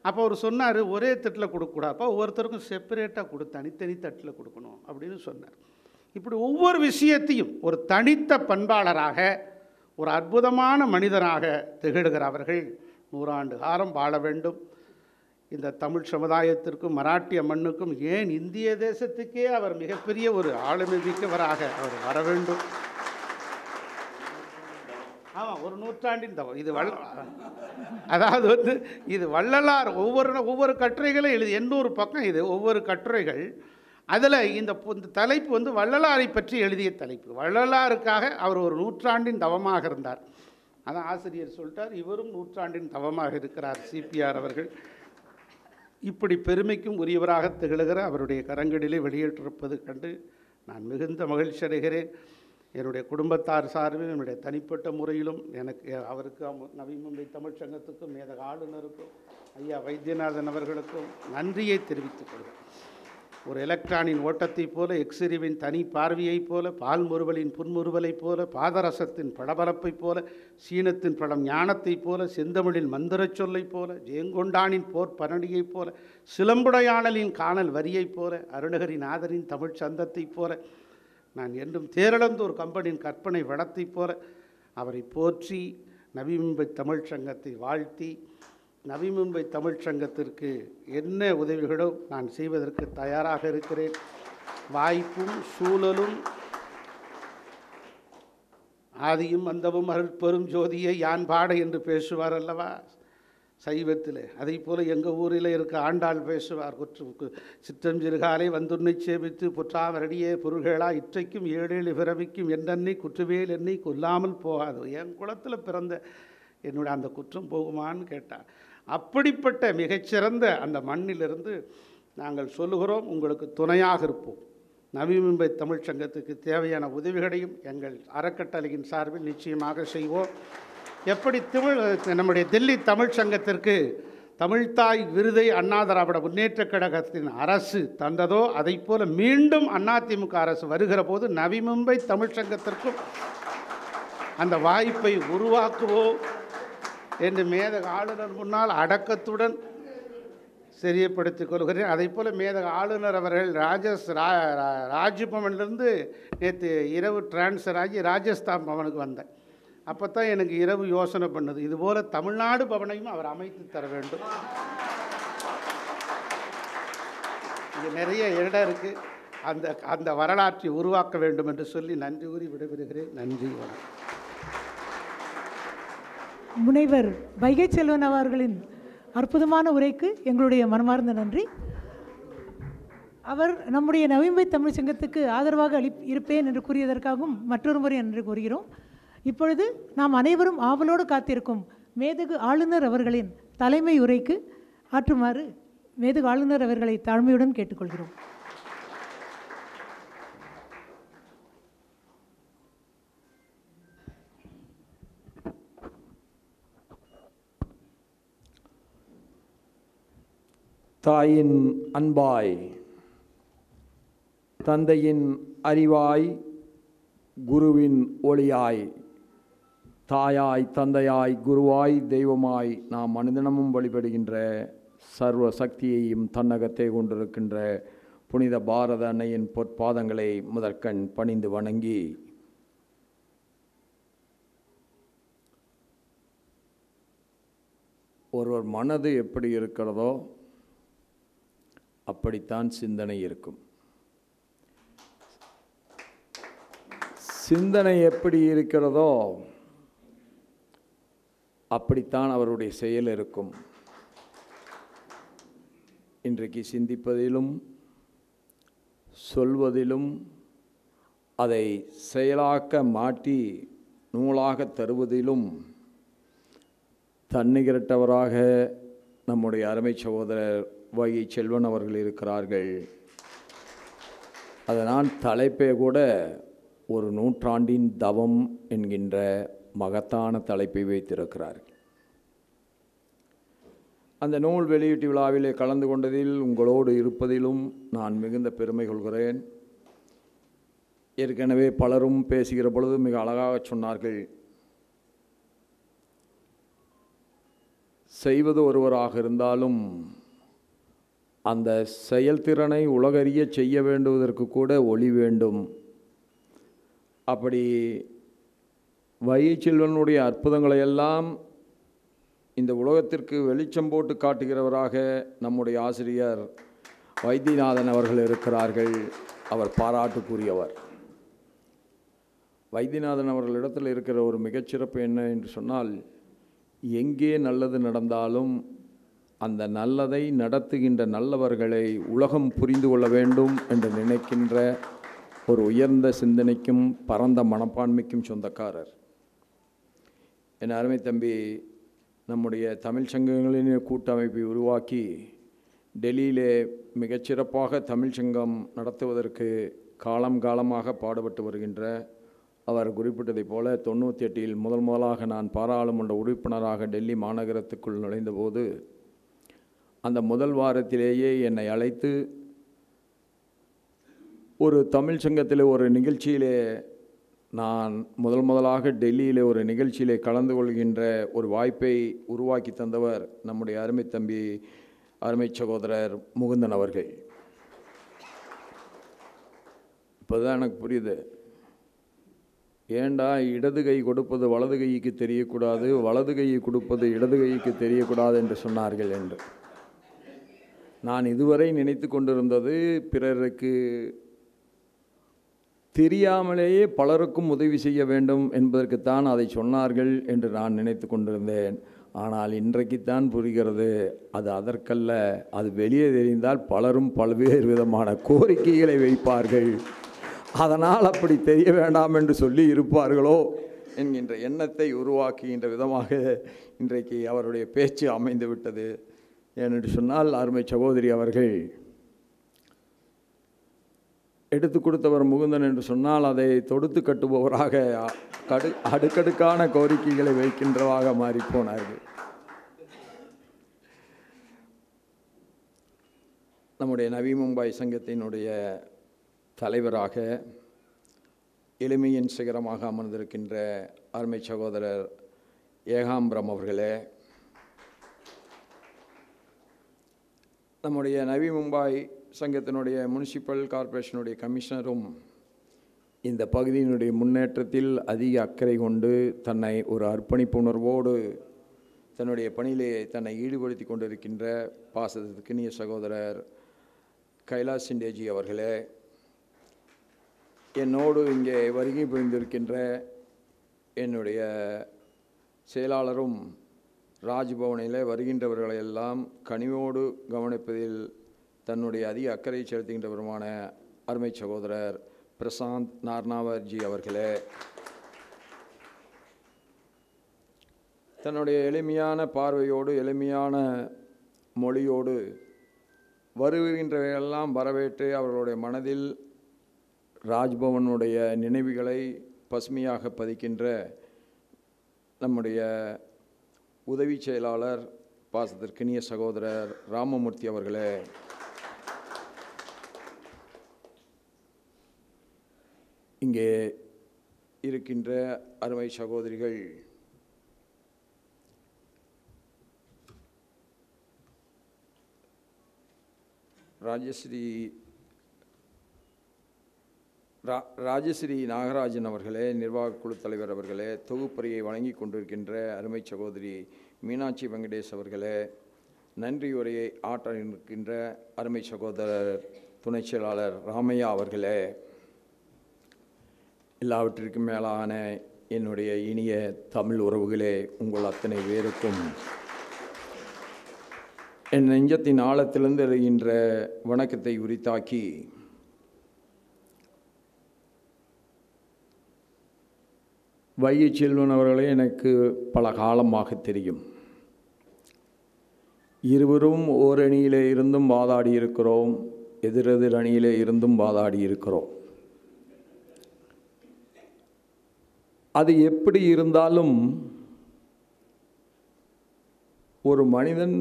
Speaker 10: அப்போ அவர் சொன்னார், ஒரே தட்டில் கொடுக்கக்கூடாது, அப்போ ஒவ்வொருத்தருக்கும் செப்பரேட்டாக தனித்தனி தட்டில் கொடுக்கணும் அப்படின்னு சொன்னார். இப்படி ஒவ்வொரு விஷயத்தையும் ஒரு தனித்த பண்பாளராக, ஒரு அற்புதமான மனிதராக திகழ்கிற அவர்கள் 100 ஆண்டு காலம் வாழ வேண்டும். இந்த தமிழ் சமுதாயத்திற்கும் மராட்டிய மண்ணுக்கும், ஏன் இந்திய தேசத்துக்கே அவர் மிகப்பெரிய ஒரு ஆளுமை மிக்கவராக அவர் வர வேண்டும். ஆமாம், ஒரு நூற்றாண்டின் தவம் இது. அதாவது இது வள்ளலார் ஒவ்வொரு கட்டுரைகளும் எழுதி 800 பக்கம் இது ஒவ்வொரு கட்டுரைகள். அதில் இந்த தலைப்பு வள்ளலாரை பற்றி எழுதிய தலைப்பு. வள்ளலாருக்காக அவர் ஒரு நூற்றாண்டின் தவமாக இருந்தார். அதான் ஆசிரியர் சொல்லிட்டார், இவரும் நூற்றாண்டின் தவமாக இருக்கிறார் சிபிஆர் அவர்கள். இப்படி பெருமைக்கும் உரியவராக திகழ்கிற அவருடைய கரங்களிலே வெளியேற்றிருப்பது கண்டு நான் மிகுந்த மகிழ்ச்சி அடைகிறேன். என்னுடைய குடும்பத்தார் சார்பில், என்னுடைய தனிப்பட்ட முறையிலும் அவருக்கு நவி மும்பை தமிழ் சங்கத்துக்கும் மேதக ஆளுநருக்கும் ஐயா வைத்தியநாதன் அவர்களுக்கும் நன்றியை தெரிவித்துக் கொள்கிறேன். ஒரு எலக்ட்ரானின் ஓட்டத்தைப் போல, எக்ஸிரிவின் தனி பார்வையைப் போல, பால் முறுவலின் புன்முறுவலைப் போல, பாதரசத்தின் படபரப்பைப் போல, சீனத்தின் படம் ஞானத்தைப் போல, செந்தமிழின் மந்திரச் சொல்லைப் போல, ஜெயங்கொண்டானின் போர் பரணியைப் போல, சிலம்புடையாளலின் காணல் வரியைப் போல, அருணகிரிநாதரின் தமிழ் சந்தத்தைப் போல, நான் என்றும் தேரளந்தூர் கம்பனின் கற்பனை வடத்தைப் போல அவரை போற்றி நவி மும்பை தமிழ் சங்கத்தை வாழ்த்தி, நவி மும்பை தமிழ் சங்கத்திற்கு என்ன உதவிகளோ நான் செய்வதற்கு தயாராக இருக்கிறேன். வாய்ப்பும் சூழலும் ஆதியும் அந்தமும் அருட்பெரும் ஜோதியை யான் பாட என்று பேசுவார் அல்லவா சைவத்தில். அதை போல் எங்கள் ஊரில் இருக்க ஆண்டாள் பேசுவார், சிற்றம் சிறுகாலை வந்துன்னை சேமித்து புற்றாமரடியே பொருள்களா இற்றைக்கும் 7 பிறவிக்கும் என்னை குற்றுவேல் என்னை கொல்லாமல் போகாது. என் குலத்தில் பிறந்த என்னுடைய அந்த குற்றம் போகுமான்னு கேட்டார். அப்படிப்பட்ட மிகச்சிறந்த அந்த மண்ணிலிருந்து நாங்கள் சொல்லுகிறோம், உங்களுக்கு துணையாக இருப்போம். நவி மும்பை தமிழ் சங்கத்துக்கு தேவையான உதவிகளையும் எங்கள் அறக்கட்டளையின் சார்பில் நிச்சயமாக செய்வோம். எப்படி நம்முடைய தில்லி தமிழ் சங்கத்திற்கு தமிழ்தாய் விருதை அண்ணா திராவிட முன்னேற்றக் கழகத்தின் அரசு தந்ததோ, அதை போல மீண்டும் அதிமுக அரசு வருகிற போது நவி மும்பை தமிழ் சங்கத்திற்கும் அந்த வாய்ப்பை உருவாக்குவோம் என்று மேதக ஆளுநர் முன்னால் அடக்கத்துடன் தெரியப்படுத்திக் கொள்கிறேன். அதை போல் மேதக ஆளுநர் அவர்கள் ராஜ்பவனிலிருந்து நேற்று இரவு டிரான்ஸ்ஃபர் ஆகி ராஜஸ்தான் பவனுக்கு வந்தேன். அப்போ தான் எனக்கு இரவு யோசனை பண்ணுது, இதுபோல் தமிழ்நாடு பவனையும் அவர் அமைத்து தர வேண்டும். இது நிறைய இடம் இருக்குது, அந்த வரலாற்றை உருவாக்க வேண்டும் என்று சொல்லி நன்றி கூறி விடைபெறுகிறேன். நன்றி, வணக்கம்.
Speaker 1: முனைவர் வைகை செல்வன் அவர்களின் அற்புதமான உரைக்கு எங்களுடைய மனமார்ந்த நன்றி. அவர் நம்முடைய நவி மும்பை தமிழ் சங்கத்துக்கு ஆதரவாக இருப்பேன் என்று கூறியதற்காகவும் மற்றொரு முறை நன்றி கூறுகிறோம். இப்பொழுது நாம் அனைவரும் ஆவலோடு காத்திருக்கும் மேதகு ஆளுநர் அவர்களின் தலைமை உரைக்கு ஆற்றுமாறு மேதகு ஆளுநர் அவர்களை தாழ்மையுடன் கேட்டுக்கொள்கிறோம்.
Speaker 11: தாயின் அன்பாய், தந்தையின் அறிவாய், குருவின் ஒளியாய், தாயாய், தந்தையாய், குருவாய், தெய்வமாய் நாம் அனுதினமும் வழிபடுகின்ற சர்வ சக்தியையும் தன்னகத்தை கொண்டிருக்கின்ற புனித பாரத அன்னையின் பொற்பாதங்களை முதற்கண் பணிந்து வணங்கி, ஒருவர் மனது எப்படி இருக்கிறதோ அப்படித்தான் சிந்தனை இருக்கும். சிந்தனை எப்படி இருக்கிறதோ அப்படித்தான் அவருடைய செயல் இருக்கும். இன்றைக்கு சிந்திப்பதிலும் சொல்வதிலும் அதை செயலாக்க மாற்றி நூலாக தருவதிலும் தன்னிகரட்டவராக நம்முடைய அருமை சகோதரர் வைகை செல்வன் அவர்கள் இருக்கிறார்கள். அதனால் தலைப்பே கூட ஒரு நூற்றாண்டின் தவம் என்கின்ற மகத்தான தலைப்பை வைத்திருக்கிறார்கள். அந்த நூல் வெளியீட்டு விழாவிலே கலந்து கொண்டதில் உங்களோடு இருப்பதிலும் நான் மிகுந்த பெருமை கொள்கிறேன். ஏற்கனவே பலரும் பேசுகிற பொழுது மிக அழகாக சொன்னார்கள், செய்வது ஒருவராக இருந்தாலும் அந்த செயல்திறனை உலகறிய செய்ய வேண்டுவதற்கு கூட ஒளி வேண்டும். அப்படி வைகை செல்வனுடைய அற்புதங்களை எல்லாம் இந்த உலகத்திற்கு வெளிச்சம் போட்டு காட்டுகிறவராக நம்முடைய ஆசிரியர் வைத்தியநாதன் அவர்கள் இருக்கிறார்கள். அவர் பாராட்டுக்குரியவர். வைத்தியநாதன் அவர்களிடத்தில் இருக்கிற ஒரு மிகச்சிறப்பு என்ன என்று சொன்னால், எங்கே நல்லது நடந்தாலும் அந்த நல்லதை நடத்துகின்ற நல்லவர்களை உலகம் புரிந்து கொள்ள வேண்டும் என்று நினைக்கின்ற ஒரு உயர்ந்த சிந்தனைக்கும் பரந்த மனப்பான்மைக்கும் சொந்தக்காரர். என் அருமை தம்பி நம்முடைய தமிழ் சங்கங்களின் கூட்டமைப்பை உருவாக்கி டெல்லியிலே மிகச்சிறப்பாக தமிழ் சங்கம் நடத்துவதற்கு காலமாக பாடுபட்டு வருகின்ற அவர் குறிப்பிட்டதைப் போல 98 முதலாக நான் பாராளுமன்ற உறுப்பினராக டெல்லி மாநகரத்துக்குள் நுழைந்தபோது அந்த முதல் வாரத்திலேயே என்னை அழைத்து ஒரு தமிழ் சங்கத்தில் ஒரு நிகழ்ச்சியிலே நான் முதலாக டெல்லியிலே ஒரு நிகழ்ச்சியிலே கலந்து கொள்கின்ற ஒரு வாய்ப்பை உருவாக்கி தந்தவர் நம்முடைய அருமை தம்பி அருமை சகோதரர் முகுந்தன் அவர்கள். இப்போதான் எனக்கு புரியுது, ஏண்டா இடது கை கொடுப்பது வலது கைக்கு தெரியக்கூடாது, வலது கையை கொடுப்பது இடது கைக்கு தெரியக்கூடாது என்று சொன்னார்கள் என்று. நான் இதுவரை நினைத்து கொண்டிருந்தது பிறருக்கு தெரியாமலேயே பலருக்கும் உதவி செய்ய வேண்டும் என்பதற்குத்தான் அதை சொன்னார்கள் என்று நான் நினைத்து கொண்டிருந்தேன். ஆனால் இன்றைக்குத்தான் புரிகிறது, அது அதற்கல்ல. அது வெளியே தெரிந்தால் பலரும் பல்வேறு விதமான கோரிக்கைகளை வைப்பார்கள், அதனால் அப்படி தெரிய வேண்டாம் என்று சொல்லி இருப்பார்களோ என்கின்ற எண்ணத்தை உருவாக்குகின்ற விதமாக இன்றைக்கு அவருடைய பேச்சு அமைந்து விட்டது. ஏனென்று சொன்னால் அருமை சகோதரி அவர்கள் எடுத்து கொடுத்தவர் முகுந்தன் என்று சொன்னால் அதை தொடுத்து கட்டுபவராக அடுக்கடுக்கான கோரிக்கைகளை வைக்கின்றவாக மாறிப்போனார்கள். நம்முடைய நவி மும்பை சங்கத்தினுடைய தலைவராக எளிமையின் சிகரமாக அமர்ந்திருக்கின்ற அருமை சகோதரர் ஏகாம்பரம் அவர்களே, நம்முடைய நவி மும்பை சங்கத்தினுடைய முனிசிபல் கார்ப்பரேஷனுடைய கமிஷனரும் இந்த பகுதியினுடைய முன்னேற்றத்தில் அதிக அக்கறை கொண்டு தன்னை ஒரு அர்ப்பணிப்பு உணர்வோடு தன்னுடைய பணியிலே தன்னை ஈடுபடுத்தி கொண்டிருக்கின்ற பாசத்திற்கினிய சகோதரர் கைலாஷ் சிண்டேஜி அவர்களே, என்னோடு இங்கே வருகை புரிந்திருக்கின்ற என்னுடைய செயலாளரும் ராஜ்பவனில் வருகின்றவர்களையெல்லாம் கனிவோடு கவனிப்பதில் தன்னுடைய அதிக அக்கறை செலுத்துகின்றவருமான அருமை சகோதரர் பிரசாந்த் நார்னாவர்ஜி அவர்களே, தன்னுடைய எளிமையான பார்வையோடு எளிமையான மொழியோடு வருகின்றவையெல்லாம் வரவேற்று அவர்களுடைய மனதில் ராஜ்பவனுடைய நினைவுகளை பசுமையாக பதிக்கின்ற நம்முடைய உதவி செயலாளர் பாசத்திற்கினிய சகோதரர் ராமமூர்த்தி அவர்களே, இங்கே இருக்கின்ற அருமை சகோதரிகள் ராஜஸ்ரீ நாகராஜன் அவர்களே, நிர்வாக குழு தலைவர் அவர்களே, தொகுப்பறையை வழங்கி கொண்டிருக்கின்ற அருமை சகோதரி மீனாட்சி வெங்கடேஷ் அவர்களே, நன்றியுரையை ஆற்ற இருக்கின்ற அருமை சகோதரர் துணை செயலாளர் ராமையா அவர்களே, எல்லாவற்றிற்கும் மேலான என்னுடைய இனிய தமிழ் உறவுகளே, உங்கள் அத்தனை பேருக்கும் என் நெஞ்சத்தின் ஆழத்திலிருந்து எழுகின்ற வணக்கத்தை உரித்தாக்கி, வைகை செல்வன் அவர்களே எனக்கு பல காலமாக தெரியும். இருவரும் ஓர் அணியிலே இருந்தும் வாதாடி இருக்கிறோம், எதிரெதிர் அணியிலே இருந்தும் வாதாடி இருக்கிறோம். அது எப்படி இருந்தாலும் ஒரு மனிதன்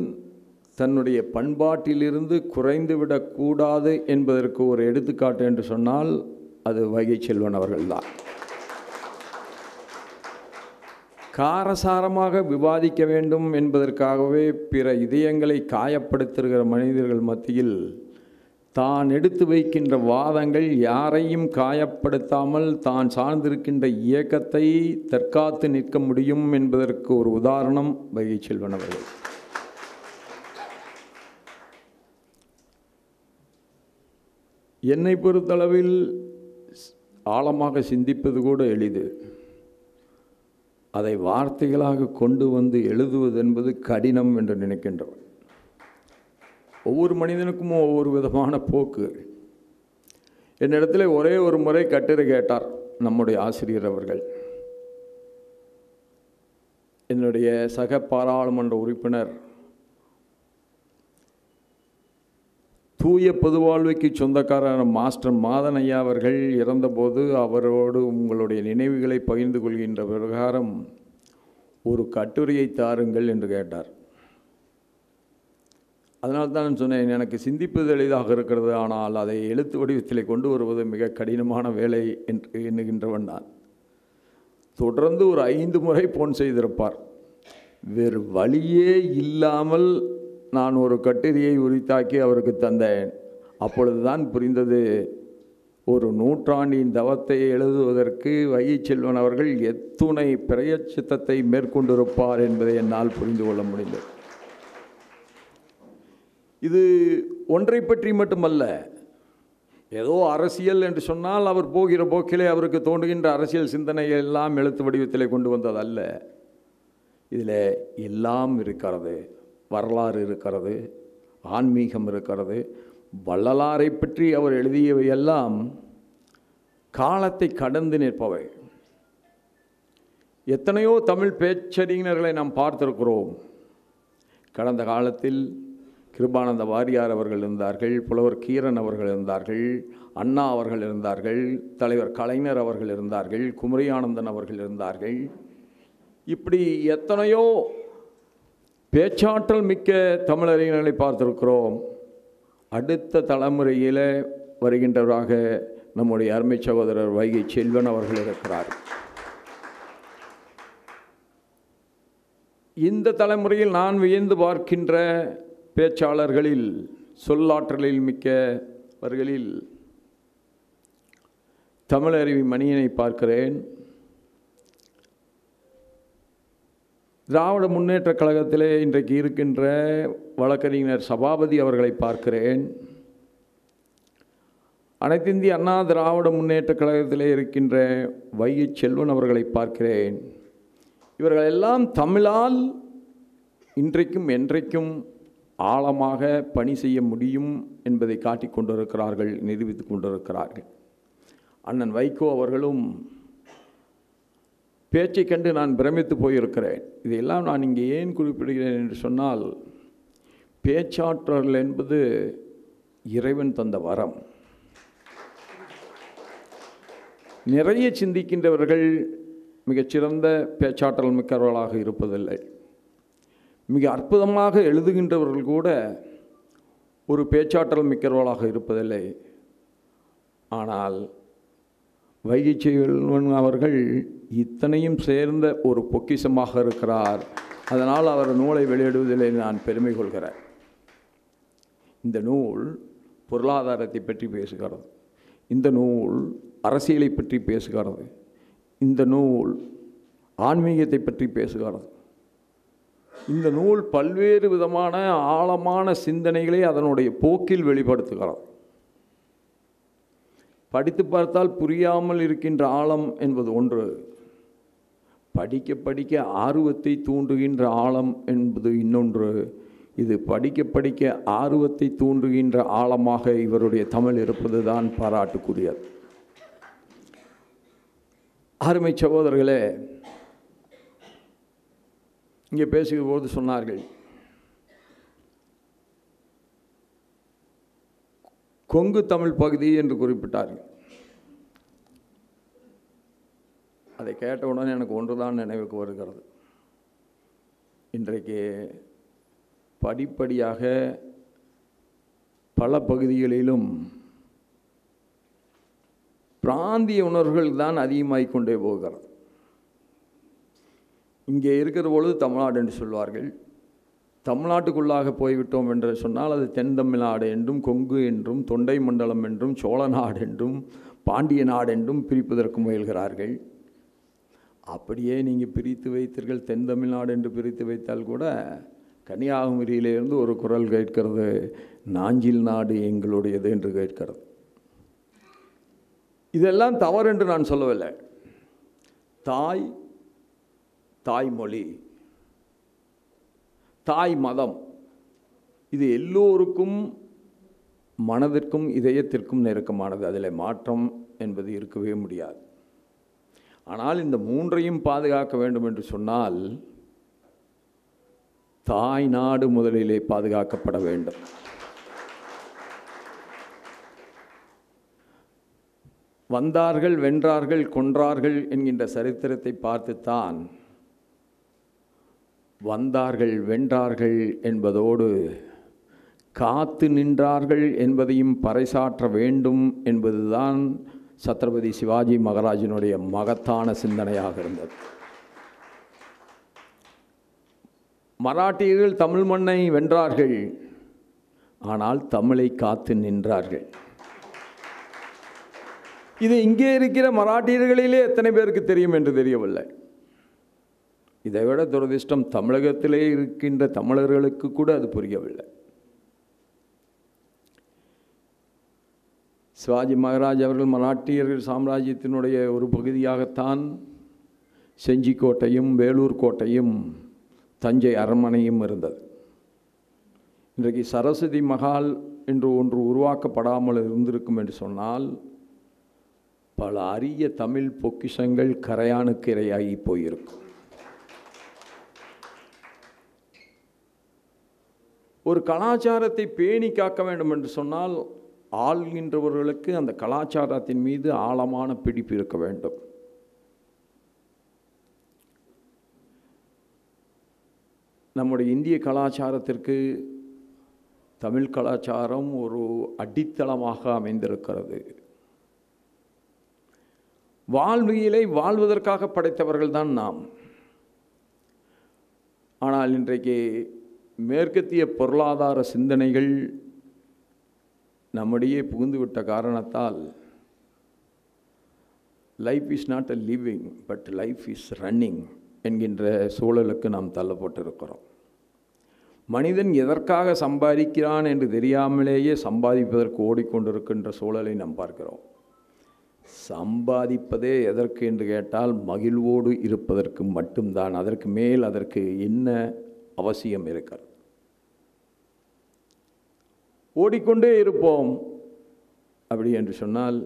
Speaker 11: தன்னுடைய பண்பாட்டிலிருந்து குறைந்துவிடக்கூடாது என்பதற்கு ஒரு எடுத்துக்காட்டு என்று சொன்னால் அது வைகை செல்வன் அவர்கள்தான். காரசாரமாக விவாதிக்க வேண்டும் என்பதற்காகவே பிற இதயங்களை காயப்படுத்துகிற மனிதர்கள் மத்தியில் தான் எடுத்து வைக்கின்ற வாதங்கள் யாரையும் காயப்படுத்தாமல் தான் சார்ந்திருக்கின்ற இயக்கத்தை தற்காத்து நிற்க முடியும் என்பதற்கு ஒரு உதாரணம் வைகை செல்வன் அவர்கள். என்னை பொறுத்தளவில் ஆழமாக சிந்திப்பது கூட எளிது, அதை வார்த்தைகளாக கொண்டு வந்து எழுதுவது என்பது கடினம் என்று நினைக்கின்றவர். ஒவ்வொரு மனிதனுக்கும் ஒவ்வொரு விதமான போக்கு. என்னிடத்தில் ஒரே ஒரு முறை கட்டுரை கேட்டார் நம்முடைய ஆசிரியர் அவர்கள். என்னுடைய சக பாராளுமன்ற உறுப்பினர் தூய பொதுவாழ்வுக்கு சொந்தக்காரர் மாஸ்டர் மாதன் ஐயா அவர்கள் இறந்தபோது அவரோடு உங்களுடைய நினைவுகளை பகிர்ந்து கொள்கின்ற பிரகாரம் ஒரு கட்டுரையை தாருங்கள் என்று கேட்டார். அதனால் தான் சொன்னேன், எனக்கு சிந்திப்பது எளிதாக இருக்கிறது, ஆனால் அதை எழுத்து வடிவத்தில் கொண்டு வருவது மிக கடினமான வேலை என்று எண்ணுகின்றவன் நான். தொடர்ந்து ஒரு 5 முறை போன் செய்திருப்பார். வேறு வழியே இல்லாமல் நான் ஒரு கட்டுரையை உரித்தாக்கி அவருக்கு தந்தேன். அப்பொழுதுதான் புரிந்தது, ஒரு நூற்றாண்டின் தவத்தை எழுதுவதற்கு வைகை செல்வன் அவர்கள் எத்துணை பிரயச்சித்தத்தை மேற்கொண்டிருப்பார் என்பதை என்னால் புரிந்து கொள்ள முடிந்தது. இது ஒன்றை பற்றி மட்டுமல்ல, ஏதோ அரசியல் என்று சொன்னால் அவர் போகிற போக்கிலே அவருக்கு தோன்றுகின்ற அரசியல் சிந்தனையை எல்லாம் எழுத்து வடிவத்தில் கொண்டு வந்ததல்ல. இதில் எல்லாம் இருக்கிறது. வரலாறு இருக்கிறது, ஆன்மீகம் இருக்கிறது. வள்ளலாரை பற்றி அவர் எழுதியவையெல்லாம் காலத்தை கடந்து நிற்பவை. எத்தனையோ தமிழ் பேச்சறிஞர்களை நாம் பார்த்திருக்கிறோம். கடந்த காலத்தில் கிருபானந்த வாரியார் அவர்கள் இருந்தார்கள், புலவர் கீரன் அவர்கள் இருந்தார்கள், அண்ணா அவர்கள் இருந்தார்கள், தலைவர் கலைஞர் அவர்கள் இருந்தார்கள், குமரியானந்தன் அவர்கள் இருந்தார்கள். இப்படி எத்தனையோ பேச்சாற்றல் மிக்க தமிழறிஞர்களை பார்த்திருக்கிறோம். அடுத்த தலைமுறையில் வருகின்றவராக நம்முடைய அருமை சகோதரர் வைகை செல்வன் அவர்கள் இருக்கிறார். இந்த தலைமுறையில் நான் வியந்து பார்க்கின்ற பேச்சாளர்களில், சொல்லாற்றலில் மிக்கவர்களில் தமிழருவி மணியனை பார்க்கிறேன். திராவிட முன்னேற்றக் கழகத்திலே இன்றைக்கு இருக்கின்ற வழக்கறிஞர் சபாபதி அவர்களை பார்க்கிறேன். அனைத்திந்திய அண்ணா திராவிட முன்னேற்றக் கழகத்திலே இருக்கின்ற வைகை செல்வன் அவர்களை பார்க்கிறேன். இவர்கள் எல்லாம் தமிழால் இன்றைக்கும் என்றைக்கும் ஆழமாக பணி செய்ய முடியும் என்பதை காட்டிக் கொண்டிருக்கிறார்கள், நிரூபித்து கொண்டிருக்கிறார்கள். அண்ணன் வைகோ அவர்களும் பேச்சை கண்டு நான் பிரமித்து போயிருக்கிறேன். இதையெல்லாம் நான் இங்கே ஏன் குறிப்பிடுகிறேன் என்று சொன்னால், பேச்சாற்றல் என்பது இறைவன் தந்த வரம். நிறைய சிந்திக்கின்றவர்கள் மிகச்சிறந்த பேச்சாற்றல் மிக்கவர்களாக இருப்பதில்லை. மிக அற்புதமாக எழுதுகின்றவர்கள் கூட ஒரு பேச்சாற்றல் மிக்கவர்களாக இருப்பதில்லை. ஆனால் வைகை செல்வன் அவர்கள் இத்தனையும் சேர்ந்த ஒரு பொக்கிஷமாக இருக்கிறார். அதனால் அவர் நூலை வெளியிடுவதிலே நான் பெருமை கொள்கிறேன். இந்த நூல் பொருளாதாரத்தை பற்றி பேசுகிறது, இந்த நூல் அரசியலை பற்றி பேசுகிறது, இந்த நூல் ஆன்மீகத்தை பற்றி பேசுகிறது. இந்த நூல் பல்வேறு விதமான ஆழமான சிந்தனைகளை அதனுடைய போக்கில் வெளிப்படுத்துகிறது. படித்து பார்த்தால் புரியாமல் இருக்கின்ற ஆழம் என்பது ஒன்று, படிக்க படிக்க ஆர்வத்தை தூண்டுகின்ற ஆழம் என்பது இன்னொன்று. இது படிக்க படிக்க ஆர்வத்தை தூண்டுகின்ற ஆழமாக இவருடைய தமிழ் இருப்பது தான் பாராட்டுக்குரியது. அருமை சகோதரர்களே, இங்கே பேசுகிற போது சொன்னார்கள், கொங்கு தமிழ் பகுதி என்று குறிப்பிட்டார்கள். அதை கேட்டவுடனே எனக்கு ஒன்றுதான் நினைவுக்கு வருகிறது. இன்றைக்கு படிப்படியாக பல பகுதிகளிலும் பிராந்திய உணர்வுகள் தான் அதிகமாகிக் கொண்டே போகிறது. இங்கே இருக்கிற பொழுது தமிழ்நாடு என்று சொல்வார்கள். தமிழ்நாட்டுக்குள்ளாக போய்விட்டோம் என்று சொன்னால் அது தென் தமிழ்நாடு என்றும், கொங்கு என்றும், தொண்டை மண்டலம் என்றும், சோழ நாடு என்றும், பாண்டிய நாடு என்றும் பிரிப்பதற்கு முயல்கிறார்கள். அப்படியே நீங்கள் பிரித்து வைத்தீர்கள், தென் தமிழ்நாடு என்று பிரித்து வைத்தால் கூட கன்னியாகுமரியிலிருந்து ஒரு குரல் கேட்கிறது, நாஞ்சில் நாடு எங்களுடையது என்று கேட்கிறது. இதெல்லாம் தவறு என்று நான் சொல்லவில்லை. தாய்மொழி, தாய் மதம், இது எல்லோருக்கும் மனதிற்கும் இதயத்திற்கும் நெருக்கமானது. அதில் மாற்றம் என்பது இருக்கவே முடியாது. ஆனால் இந்த மூன்றையும் பாதுகாக்க வேண்டும் என்று சொன்னால் தாய் நாடு முதலிலே பாதுகாக்கப்பட வேண்டும். வந்தார்கள், வென்றார்கள், கொன்றார்கள் என்கின்ற சரித்திரத்தை பார்த்துத்தான் வந்தார்கள், வென்றார்கள் என்பதோடு காத்து நின்றார்கள் என்பதையும் பறைசாற்ற வேண்டும் என்பதுதான் சத்ரபதி சிவாஜி மகாராஜினுடைய மகத்தான சிந்தனையாக இருந்தது. மராட்டியர்கள் தமிழ் மண்ணை வென்றார்கள், ஆனால் தமிழை காத்து நின்றார்கள். இது இங்கே இருக்கிற மராட்டியர்களிலே எத்தனை பேருக்கு தெரியும் என்று தெரியவில்லை. இதைவிட துரதிர்ஷ்டம் தமிழகத்திலே இருக்கின்ற தமிழர்களுக்கு கூட அது புரியவில்லை. சிவாஜி மகாராஜ் அவர்கள் மராட்டியர்கள் சாம்ராஜ்யத்தினுடைய ஒரு பகுதியாகத்தான் செஞ்சிக்கோட்டையும், வேலூர் கோட்டையும், தஞ்சை அரண்மனையும் இருந்தது. இன்றைக்கு சரஸ்வதி மகால் என்று ஒன்று உருவாக்கப்படாமல் இருந்திருக்கும் என்று சொன்னால் பல அரிய தமிழ் பொக்கிஷங்கள் கரையானுக்கு இரையாகி போயிருக்கும். ஒரு கலாச்சாரத்தை பேணி காக்க வேண்டும் என்று சொன்னால் ஆள்கின்றவர்களுக்கு அந்த கலாச்சாரத்தின் மீது ஆழமான பிடிப்பு இருக்க வேண்டும். நம்முடைய இந்திய கலாச்சாரத்திற்கு தமிழ் கலாச்சாரம் ஒரு அடித்தளமாக அமைந்திருக்கிறது. வாழ்வியலை வாழ்வதற்காக படைத்தவர்கள் தான் நாம். ஆனால் இன்றைக்கு மேற்கத்திய பொருளாதார சிந்தனைகள் நம்மிடையே புகுந்துவிட்ட காரணத்தால் life is not a living but life is running என்கின்ற சூழலுக்கு நாம் தள்ளப்பட்டிருக்கிறோம். மனிதன் எதற்காக சம்பாதிக்கிறான் என்று தெரியாமலேயே சம்பாதிப்பதற்கு ஓடிக்கொண்டிருக்கின்ற சூழலை நாம் பார்க்கிறோம். சம்பாதிப்பதே எதற்கு என்று கேட்டால் மகிழ்வோடு இருப்பதற்கு மட்டும்தான். அதற்கு மேல் அதற்கு என்ன அவசியம் இருக்கிறது? ஓடிக்கொண்டே இருப்போம் அப்படி என்று சொன்னால்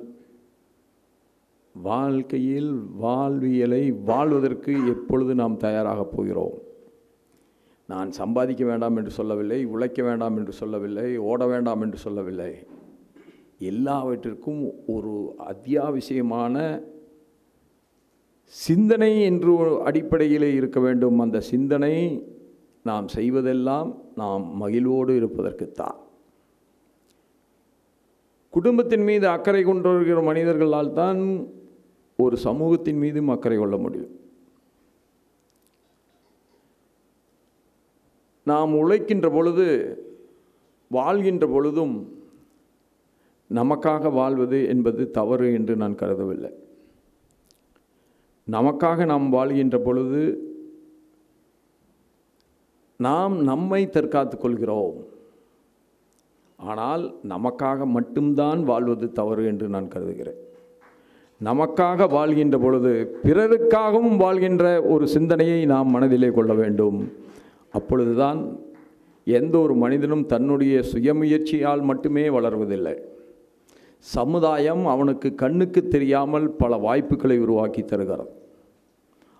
Speaker 11: வாழ்க்கையில் வாழ்வியலை வாழ்வதற்கு எப்பொழுது நாம் தயாராக போகிறோம்? நான் சம்பாதிக்க வேண்டாம் என்று சொல்லவில்லை, உழைக்க வேண்டாம் என்று சொல்லவில்லை, ஓட வேண்டாம் என்று சொல்லவில்லை. எல்லாவற்றிற்கும் ஒரு அத்தியாவசியமான சிந்தனை என்று ஒரு அடிப்படையிலே இருக்க வேண்டும். அந்த சிந்தனை நாம் செய்வதெல்லாம் நாம் மகிழ்வோடு இருப்பதற்குத்தான். குடும்பத்தின் மீது அக்கறை கொண்டிருக்கிற மனிதர்களால் தான் ஒரு சமூகத்தின் மீதும் அக்கறை கொள்ள முடியும். நாம் உழைக்கின்ற பொழுது, வாழ்கின்ற பொழுதும் நமக்காக வாழ்வது என்பது தவறு என்று நான் கருதவில்லை. நமக்காக நாம் வாழ்கின்ற பொழுது நாம் நம்மை தற்காத்துக் கொள்கிறோம். ஆனால் நமக்காக மட்டும்தான் வாழ்வது தவறு என்று நான் கருதுகிறேன். நமக்காக வாழ்கின்ற பொழுது பிறருக்காகவும் வாழ்கின்ற ஒரு சிந்தனையை நாம் மனதிலே கொள்ள வேண்டும். அப்பொழுதுதான் எந்த ஒரு மனிதனும் தன்னுடைய சுயமுயற்சியால் மட்டுமே வளர்வதில்லை. சமுதாயம் அவனுக்கு கண்ணுக்கு தெரியாமல் பல வாய்ப்புகளை உருவாக்கி தருகிறது.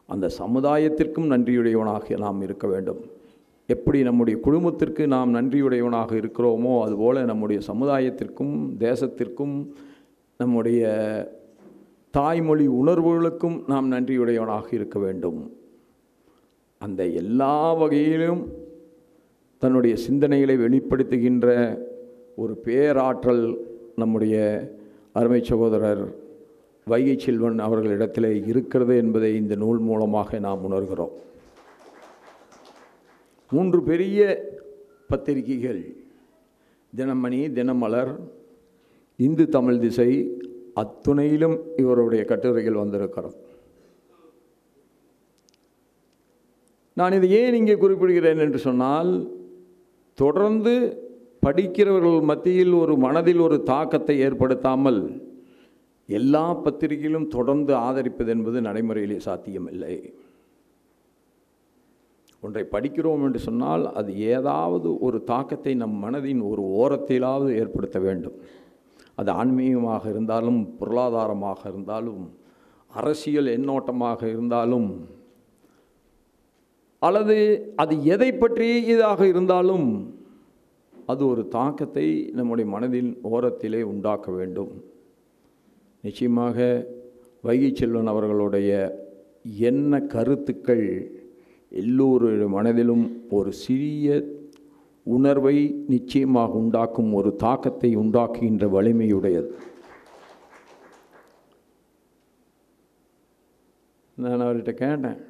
Speaker 11: அந்த சமுதாயத்திற்கும் நன்றியுடையவனாக நாம் இருக்க வேண்டும். எப்படி நம்முடைய குடும்பத்திற்கு நாம் நன்றியுடையவனாக இருக்கிறோமோ அதுபோல் நம்முடைய சமுதாயத்திற்கும் தேசத்திற்கும் நம்முடைய தாய்மொழி உணர்வுகளுக்கும் நாம் நன்றியுடையவனாக இருக்க வேண்டும். அந்த எல்லா வகையிலும் தன்னுடைய சிந்தனைகளை வெளிப்படுத்துகின்ற ஒரு பேராற்றல் நம்முடைய அருமை சகோதரர் வைகை செல்வன் அவர்களிடத்தில் இருக்கிறது என்பதை இந்த நூல் மூலமாக நாம் உணர்கிறோம். 3 பெரிய பத்திரிகைகள், தினமணி, தினமலர், இந்து தமிழ் திசை, அத்துணையிலும் இவருடைய கட்டுரைகள் வந்திருக்கிறது. நான் இதை ஏன் இங்கே குறிப்பிடுகிறேன் என்று சொன்னால், தொடர்ந்து படிக்கிறவர்கள் மத்தியில் ஒரு மனதில் ஒரு தாக்கத்தை ஏற்படுத்தாமல் எல்லா பத்திரிகையிலும் தொடர்ந்து ஆதரிப்பது என்பது நடைமுறையிலே சாத்தியமில்லை. ஒன்றை படிக்கிறோம் என்று சொன்னால் அது ஏதாவது ஒரு தாக்கத்தை நம் மனதின் ஒரு ஓரத்திலாவது ஏற்படுத்த வேண்டும். அது ஆன்மீகமாக இருந்தாலும், பொருளாதாரமாக இருந்தாலும், அரசியல் எண்ணோட்டமாக இருந்தாலும், அல்லது அது எதை பற்றி இதாக இருந்தாலும் அது ஒரு தாக்கத்தை நம்முடைய மனதின் ஓரத்திலே உண்டாக்க வேண்டும். நிச்சயமாக வைகை செல்வன் அவர்களுடைய என்ன கருத்துக்கள் எல்லோருடைய மனதிலும் ஒரு சிறிய உணர்வை நிச்சயமாக உண்டாக்கும், ஒரு தாக்கத்தை உண்டாக்குகின்ற வலிமையுடையது. நான் அவர்கிட்ட கேட்டேன்,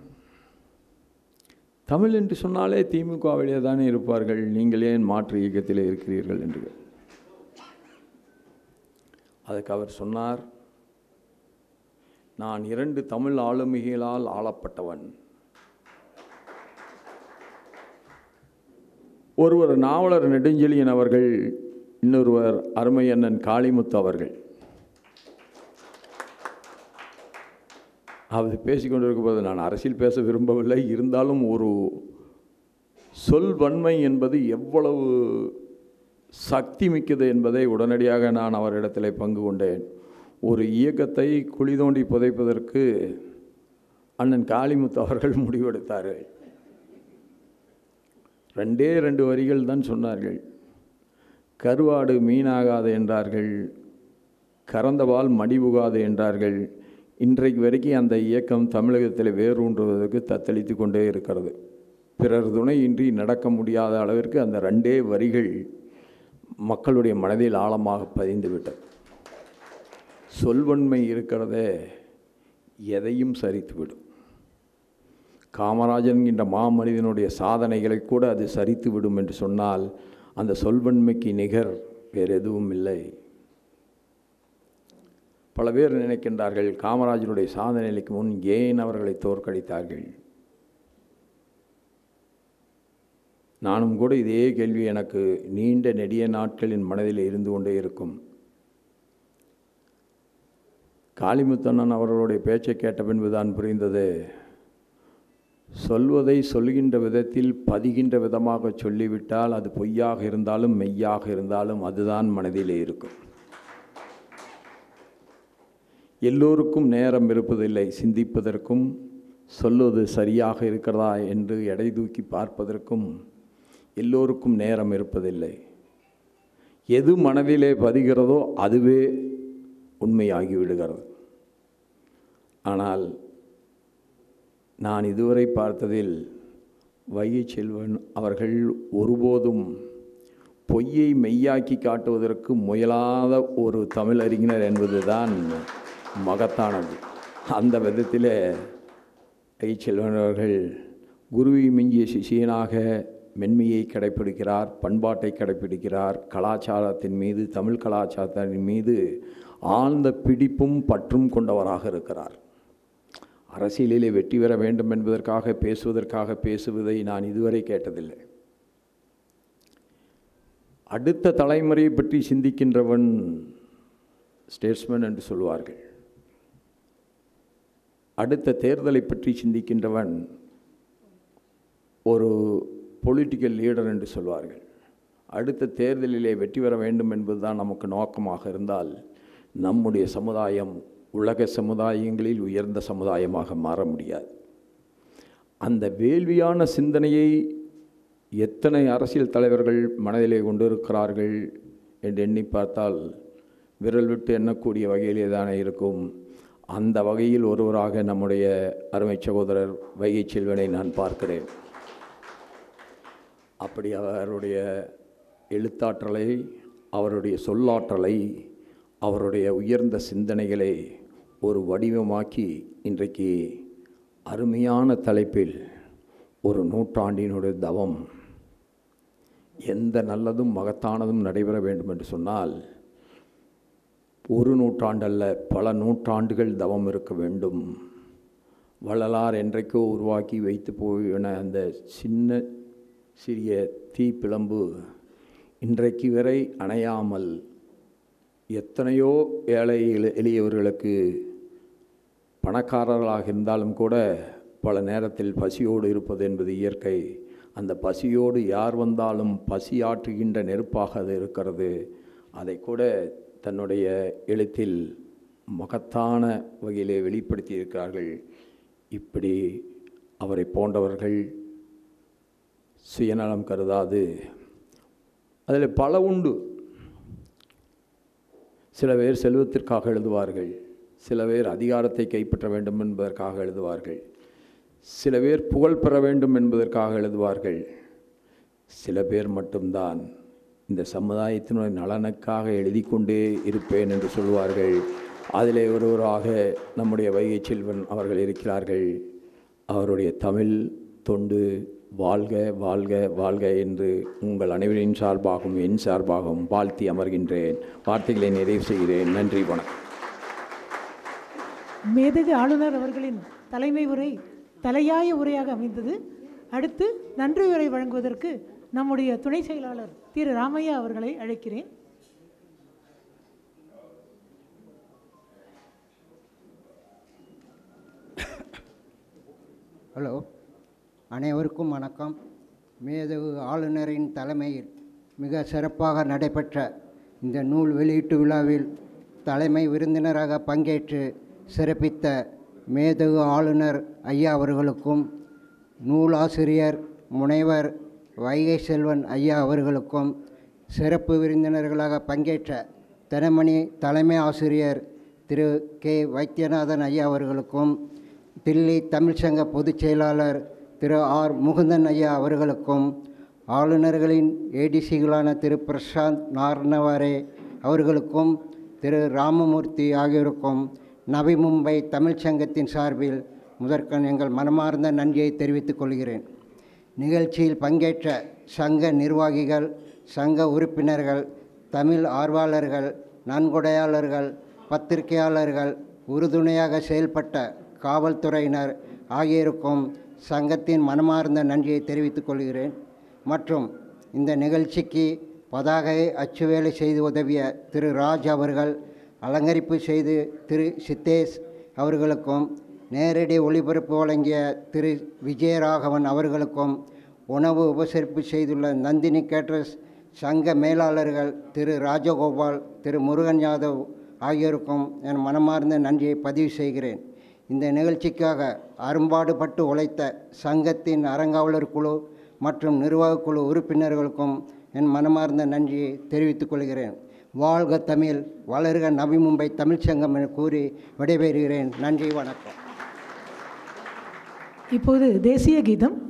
Speaker 11: தமிழ் என்று சொன்னாலே திமுகவிலே தானே இருப்பார்கள், நீங்கள் ஏன் மாற்று இயக்கத்திலே இருக்கிறீர்கள் என்று. அதுக்கு அவர் சொன்னார், நான் 2 தமிழ் ஆளுமைகளால் ஆளப்பட்டவன். ஒருவர் நாவலர் நெடுஞ்செழியன் அவர்கள், இன்னொருவர் அருமை அண்ணன் காளிமுத்து அவர்கள். அது பேசிக்கொண்டிருக்கும்போது நான் அரசியல் பேச விரும்பவில்லை, இருந்தாலும் ஒரு சொல் வன்மை என்பது எவ்வளவு சக்தி மிக்கது என்பதை உடனடியாக நான் அவரிடத்தில் பங்கு கொண்டேன். ஒரு இயக்கத்தை குழி தோண்டி புதைப்பதற்கு அண்ணன் காளிமுத்து அவர்கள் முடிவெடுத்தார்கள். 2 வரிகள் தான் சொன்னார்கள். கருவாடு மீனாகாது என்றார்கள், கறந்தவால் மடிபுகாது என்றார்கள். இன்றைக்கு வரைக்கும் அந்த இயக்கம் தமிழகத்தில் வேரூன்றுவதற்கு தத்தளித்து கொண்டே இருக்கிறது. பிறர் துணையின்றி நடக்க முடியாத அளவிற்கு அந்த 2 வரிகள் மக்களுடைய மனதில் ஆழமாக பதிந்துவிட்டது. சொல்வன்மை இருக்கிறதே, எதையும் சரித்துவிடும். காமராஜன் என்ற மாமனிதனுடைய சாதனைகளை கூட அது சரித்து விடும் என்று சொன்னால் அந்த சொல்வன்மைக்கு நிகர் வேறு எதுவும் இல்லை. பல பேர் நினைக்கின்றார்கள் காமராஜனுடைய சாதனைக்கு முன் ஏன் அவர்களை தோற்கடித்தார்கள். நானும் கூட இதே கேள்வி எனக்கு நீண்ட நெடிய நாட்களின் மனதில் இருந்து கொண்டே இருக்கும். காளிமுத்தண்ணன் அவர்களுடைய பேச்சை கேட்ட பின்புதான் புரிந்தது, சொல்வதை சொல்கின்ற விதத்தில் பதிகின்ற விதமாக சொல்லிவிட்டால் அது பொய்யாக இருந்தாலும் மெய்யாக இருந்தாலும் அதுதான் மனதிலே இருக்கும். எல்லோருக்கும் நேரம் இருப்பதில்லை சிந்திப்பதற்கும், சொல்வது சரியாக இருக்கிறதா என்று எடை தூக்கி பார்ப்பதற்கும் எல்லோருக்கும் நேரம் இருப்பதில்லை. எது மனதிலே பதிகிறதோ அதுவே உண்மையாகிவிடுகிறது. ஆனால் நான் இதுவரை பார்த்ததில் வைகை செல்வன் அவர்கள் ஒருபோதும் பொய்யை மெய்யாக்கி காட்டுவதற்கு முயலாத ஒரு தமிழறிஞர் என்பதுதான் மகத்தானது. அந்த விதத்தில் வைகை செல்வன் அவர்கள் குருவை மிஞ்சிய சிஷியனாக மென்மையை கடைப்பிடிக்கிறார், பண்பாட்டை கடைப்பிடிக்கிறார், கலாச்சாரத்தின் மீது, தமிழ் கலாச்சாரத்தின் மீது ஆழ்ந்த பிடிப்பும் பற்றும் கொண்டவராக இருக்கிறார். அரசியலிலே வெற்றி பெற வேண்டும் என்பதற்காக பேசுவதற்காக பேசுவதை நான் இதுவரை கேட்டதில்லை. அடுத்த தலைமுறையை பற்றி சிந்திக்கின்றவன் ஸ்டேட்ஸ்மேன் என்று சொல்வார்கள். அடுத்த தேர்தலை பற்றி சிந்திக்கின்றவன் ஒரு பொலிட்டிக்கல் லீடர் என்று சொல்வார்கள். அடுத்த தேர்தலிலே வெற்றி பெற வேண்டும் என்பதுதான் நமக்கு நோக்கமாக இருந்தால் நம்முடைய சமுதாயம் உலக சமுதாயங்களில் உயர்ந்த சமுதாயமாக மாற முடியாது. அந்த வேள்வியான சிந்தனையை எத்தனை அரசியல் தலைவர்கள் மனதிலே கொண்டிருக்கிறார்கள் என்று எண்ணி பார்த்தால் விரல் விட்டு எண்ணக்கூடிய வகையிலே தானே இருக்கும். அந்த வகையில் ஒருவராக நம்முடைய அருமை சகோதரர் வைகை செல்வனை நான் பார்க்கிறேன். அப்படி அவருடைய எழுத்தாற்றலை, அவருடைய சொல்லாற்றலை, அவருடைய உயர்ந்த சிந்தனைகளை ஒரு வடிவமாக்கி இன்றைக்கு அருமையான தலைப்பில் ஒரு நூற்றாண்டினுடைய தவம், எந்த நல்லதும் மகத்தானதும் நடைபெற வேண்டும் என்று சொன்னால் ஒரு நூற்றாண்டல்ல பல நூற்றாண்டுகள் தவம் இருக்க வேண்டும். வள்ளலார் என்றைக்கோ உருவாக்கி வைத்து போயின அந்த சிறிய தீப்பிழம்பு இன்றைக்கு வரை அணையாமல் எத்தனையோ ஏழை எளியவர்களுக்கு பணக்காரர்களாக இருந்தாலும் கூட பல நேரத்தில் பசியோடு இருப்பது என்பது இயற்கை. அந்த பசியோடு யார் வந்தாலும் பசியாற்றுகின்ற நெருப்பாக அது இருக்கிறது. அதை கூட தன்னுடைய எழுத்தில் மகத்தான வகையிலே வெளிப்படுத்தி இருக்கிறார்கள். இப்படி அவரை போன்றவர்கள் சுயநலம் கருதாது, அதில் பல உண்டு. சில பேர் செல்வத்திற்காக எழுதுவார்கள், சில பேர் அதிகாரத்தை கைப்பற்ற வேண்டும் என்பதற்காக எழுதுவார்கள், சில பேர் புகழ் பெற வேண்டும் என்பதற்காக எழுதுவார்கள், சில பேர் மட்டும்தான் இந்த சமுதாயத்தினுடைய நலனுக்காக எழுதி கொண்டே இருப்பேன் என்று சொல்வார்கள். அதிலே ஒருவராக நம்முடைய வைகை செல்வன் அவர்கள் இருக்கிறார்கள். அவருடைய தமிழ் தொண்டு வாழ்க வாழ்க வாழ்க என்று உங்கள் அனைவரின் சார்பாகவும் என் சார்பாகவும் வாழ்த்தி அமர்கின்றேன். வார்த்தைகளை நிறைவு செய்கிறேன். நன்றி, வணக்கம்.
Speaker 1: மேதகு ஆளுநர் அவர்களின் தலைமை உரை தலையாய உரையாக அமைந்தது. அடுத்து நன்றி உரை வழங்குவதற்கு நம்முடைய துணை செயலாளர் திரு ராமையா அவர்களை அழைக்கிறேன்.
Speaker 12: ஹலோ, அனைவருக்கும் வணக்கம். மேதகு ஆளுநரின் தலைமையில் மிக சிறப்பாக நடைபெற்ற இந்த நூல் வெளியீட்டு விழாவில் தலைமை விருந்தினராக பங்கேற்று சிறப்பித்த மேதகு ஆளுநர் ஐயா அவர்களுக்கும், நூலாசிரியர் முனைவர் வைகை செல்வன் ஐயா அவர்களுக்கும், சிறப்பு விருந்தினர்களாக பங்கேற்ற தினமணி தலைமை ஆசிரியர் திரு கே வைத்தியநாதன் ஐயா அவர்களுக்கும், தில்லி தமிழ்ச்சங்க பொதுச் செயலாளர் திரு ஆர் முகுந்தன் ஐயா அவர்களுக்கும், ஆளுநர்களின் ஏடிசிகளான திரு பிரசாந்த் நார்னவாரே அவர்களுக்கும், திரு ராமமூர்த்தி ஆகியோருக்கும் நவி மும்பை தமிழ்ச்சங்கத்தின் சார்பில் முதற்கண் எங்கள் மனமார்ந்த நன்றியை தெரிவித்துக் கொள்கிறேன். நிகழ்ச்சியில் பங்கேற்ற சங்க நிர்வாகிகள், சங்க உறுப்பினர்கள், தமிழ் ஆர்வலர்கள், நன்கொடையாளர்கள், பத்திரிகையாளர்கள், உறுதுணையாக செயல்பட்ட காவல்துறையினர் ஆகியோருக்கும் சங்கத்தின் மனமார்ந்த நன்றியை தெரிவித்துக் கொள்கிறேன். மற்றும் இந்த நிகழ்ச்சிக்கு பதாகை அச்சு வேலை செய்து உதவிய திரு ராஜ் அவர்கள், அலங்கரிப்பு செய்து திரு சித்தேஷ் அவர்களுக்கும், நேரடி ஒளிபரப்பு வழங்கிய திரு விஜயராகவன் அவர்களுக்கும், உணவு உபசரிப்பு செய்துள்ள நந்தினி கேட்டர்ஸ் சங்க மேலாளர்கள் திரு ராஜகோபால், திரு முருகன் யாதவ் ஆகியோருக்கும் என் மனமார்ந்த நன்றியை பதிவு செய்கிறேன். இந்த நிகழ்ச்சிக்காக அரும்பாடுபட்டு உழைத்த சங்கத்தின் அறங்காவலர் குழு மற்றும் நிர்வாகக் குழு உறுப்பினர்களுக்கும் என் மனமார்ந்த நன்றியை தெரிவித்துக் கொள்கிறேன். வாழ்க தமிழ், வளர்க நவி மும்பை தமிழ்ச்சங்கம் என கூறி விடைபெறுகிறேன். நன்றி, வணக்கம்.
Speaker 1: இப்போது தேசிய கீதம்.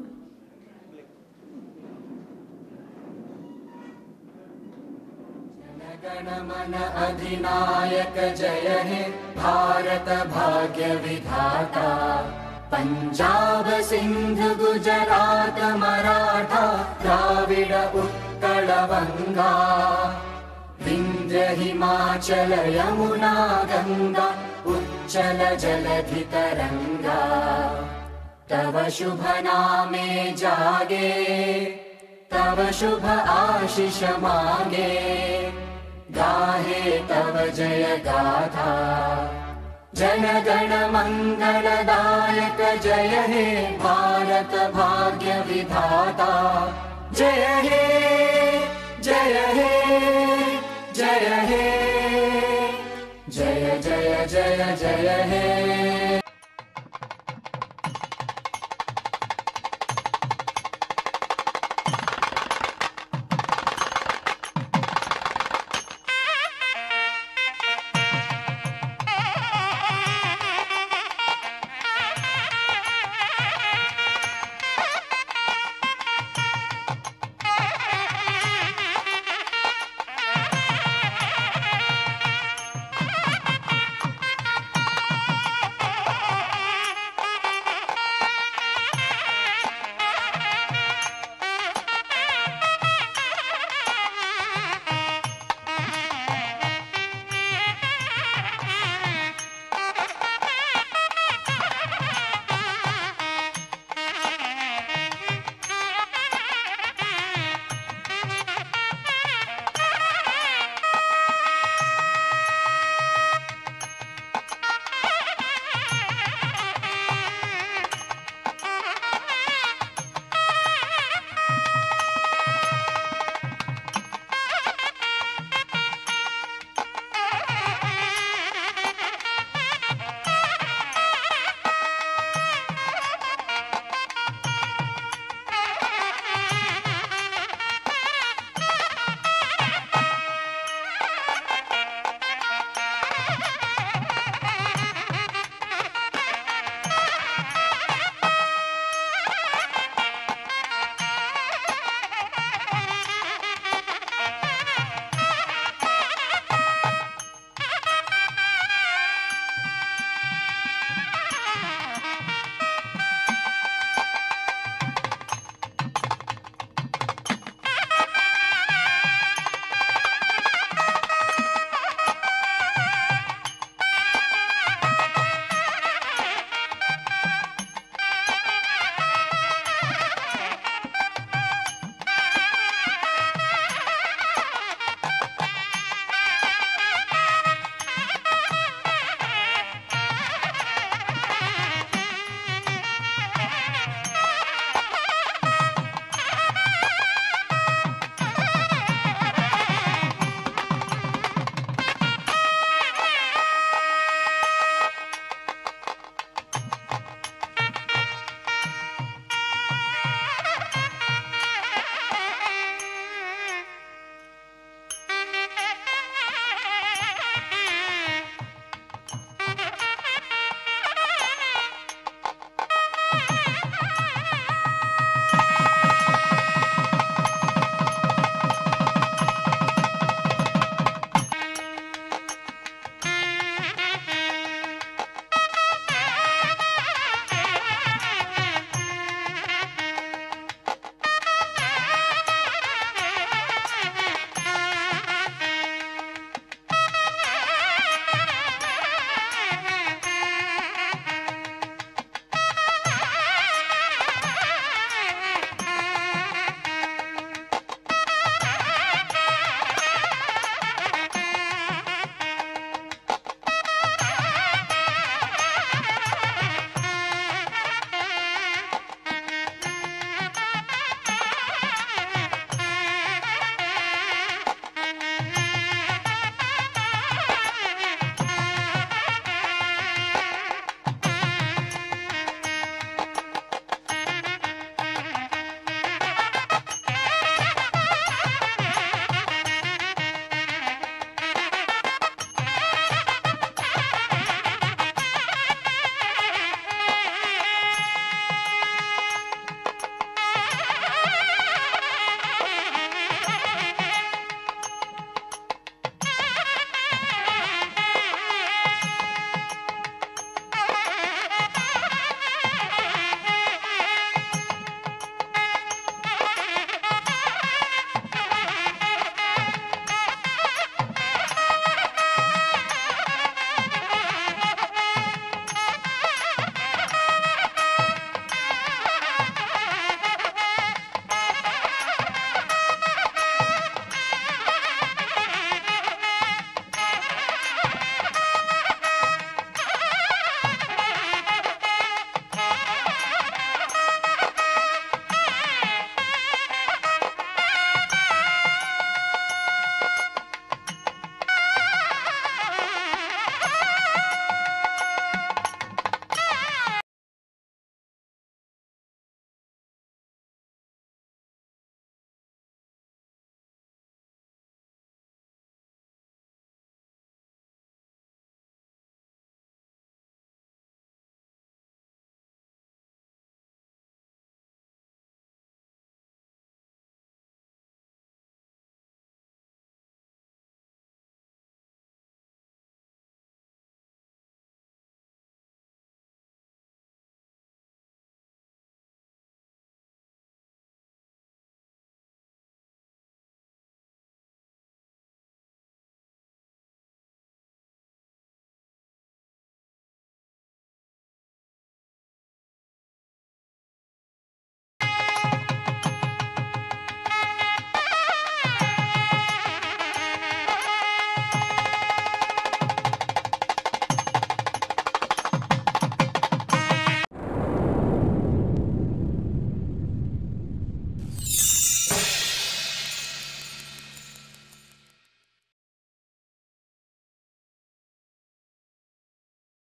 Speaker 2: जनगणमन अधिनायक जय हे भारत भाग्य विधाता, पंजाब सिंध गुजरात मराठा द्राविड उत्कल बंगा, विंध्य हिमाचल यमुना गंगा उच्चल जलधि तरंगा, तव शुभ नामे जागे, तव शुभ आशीष मांगे, गाहे तव जय गाथा। जन गण मंगलदायक जय हे भारत भाग्य विधाता, जय हे जय हे जय हे जय जय जय जय हे।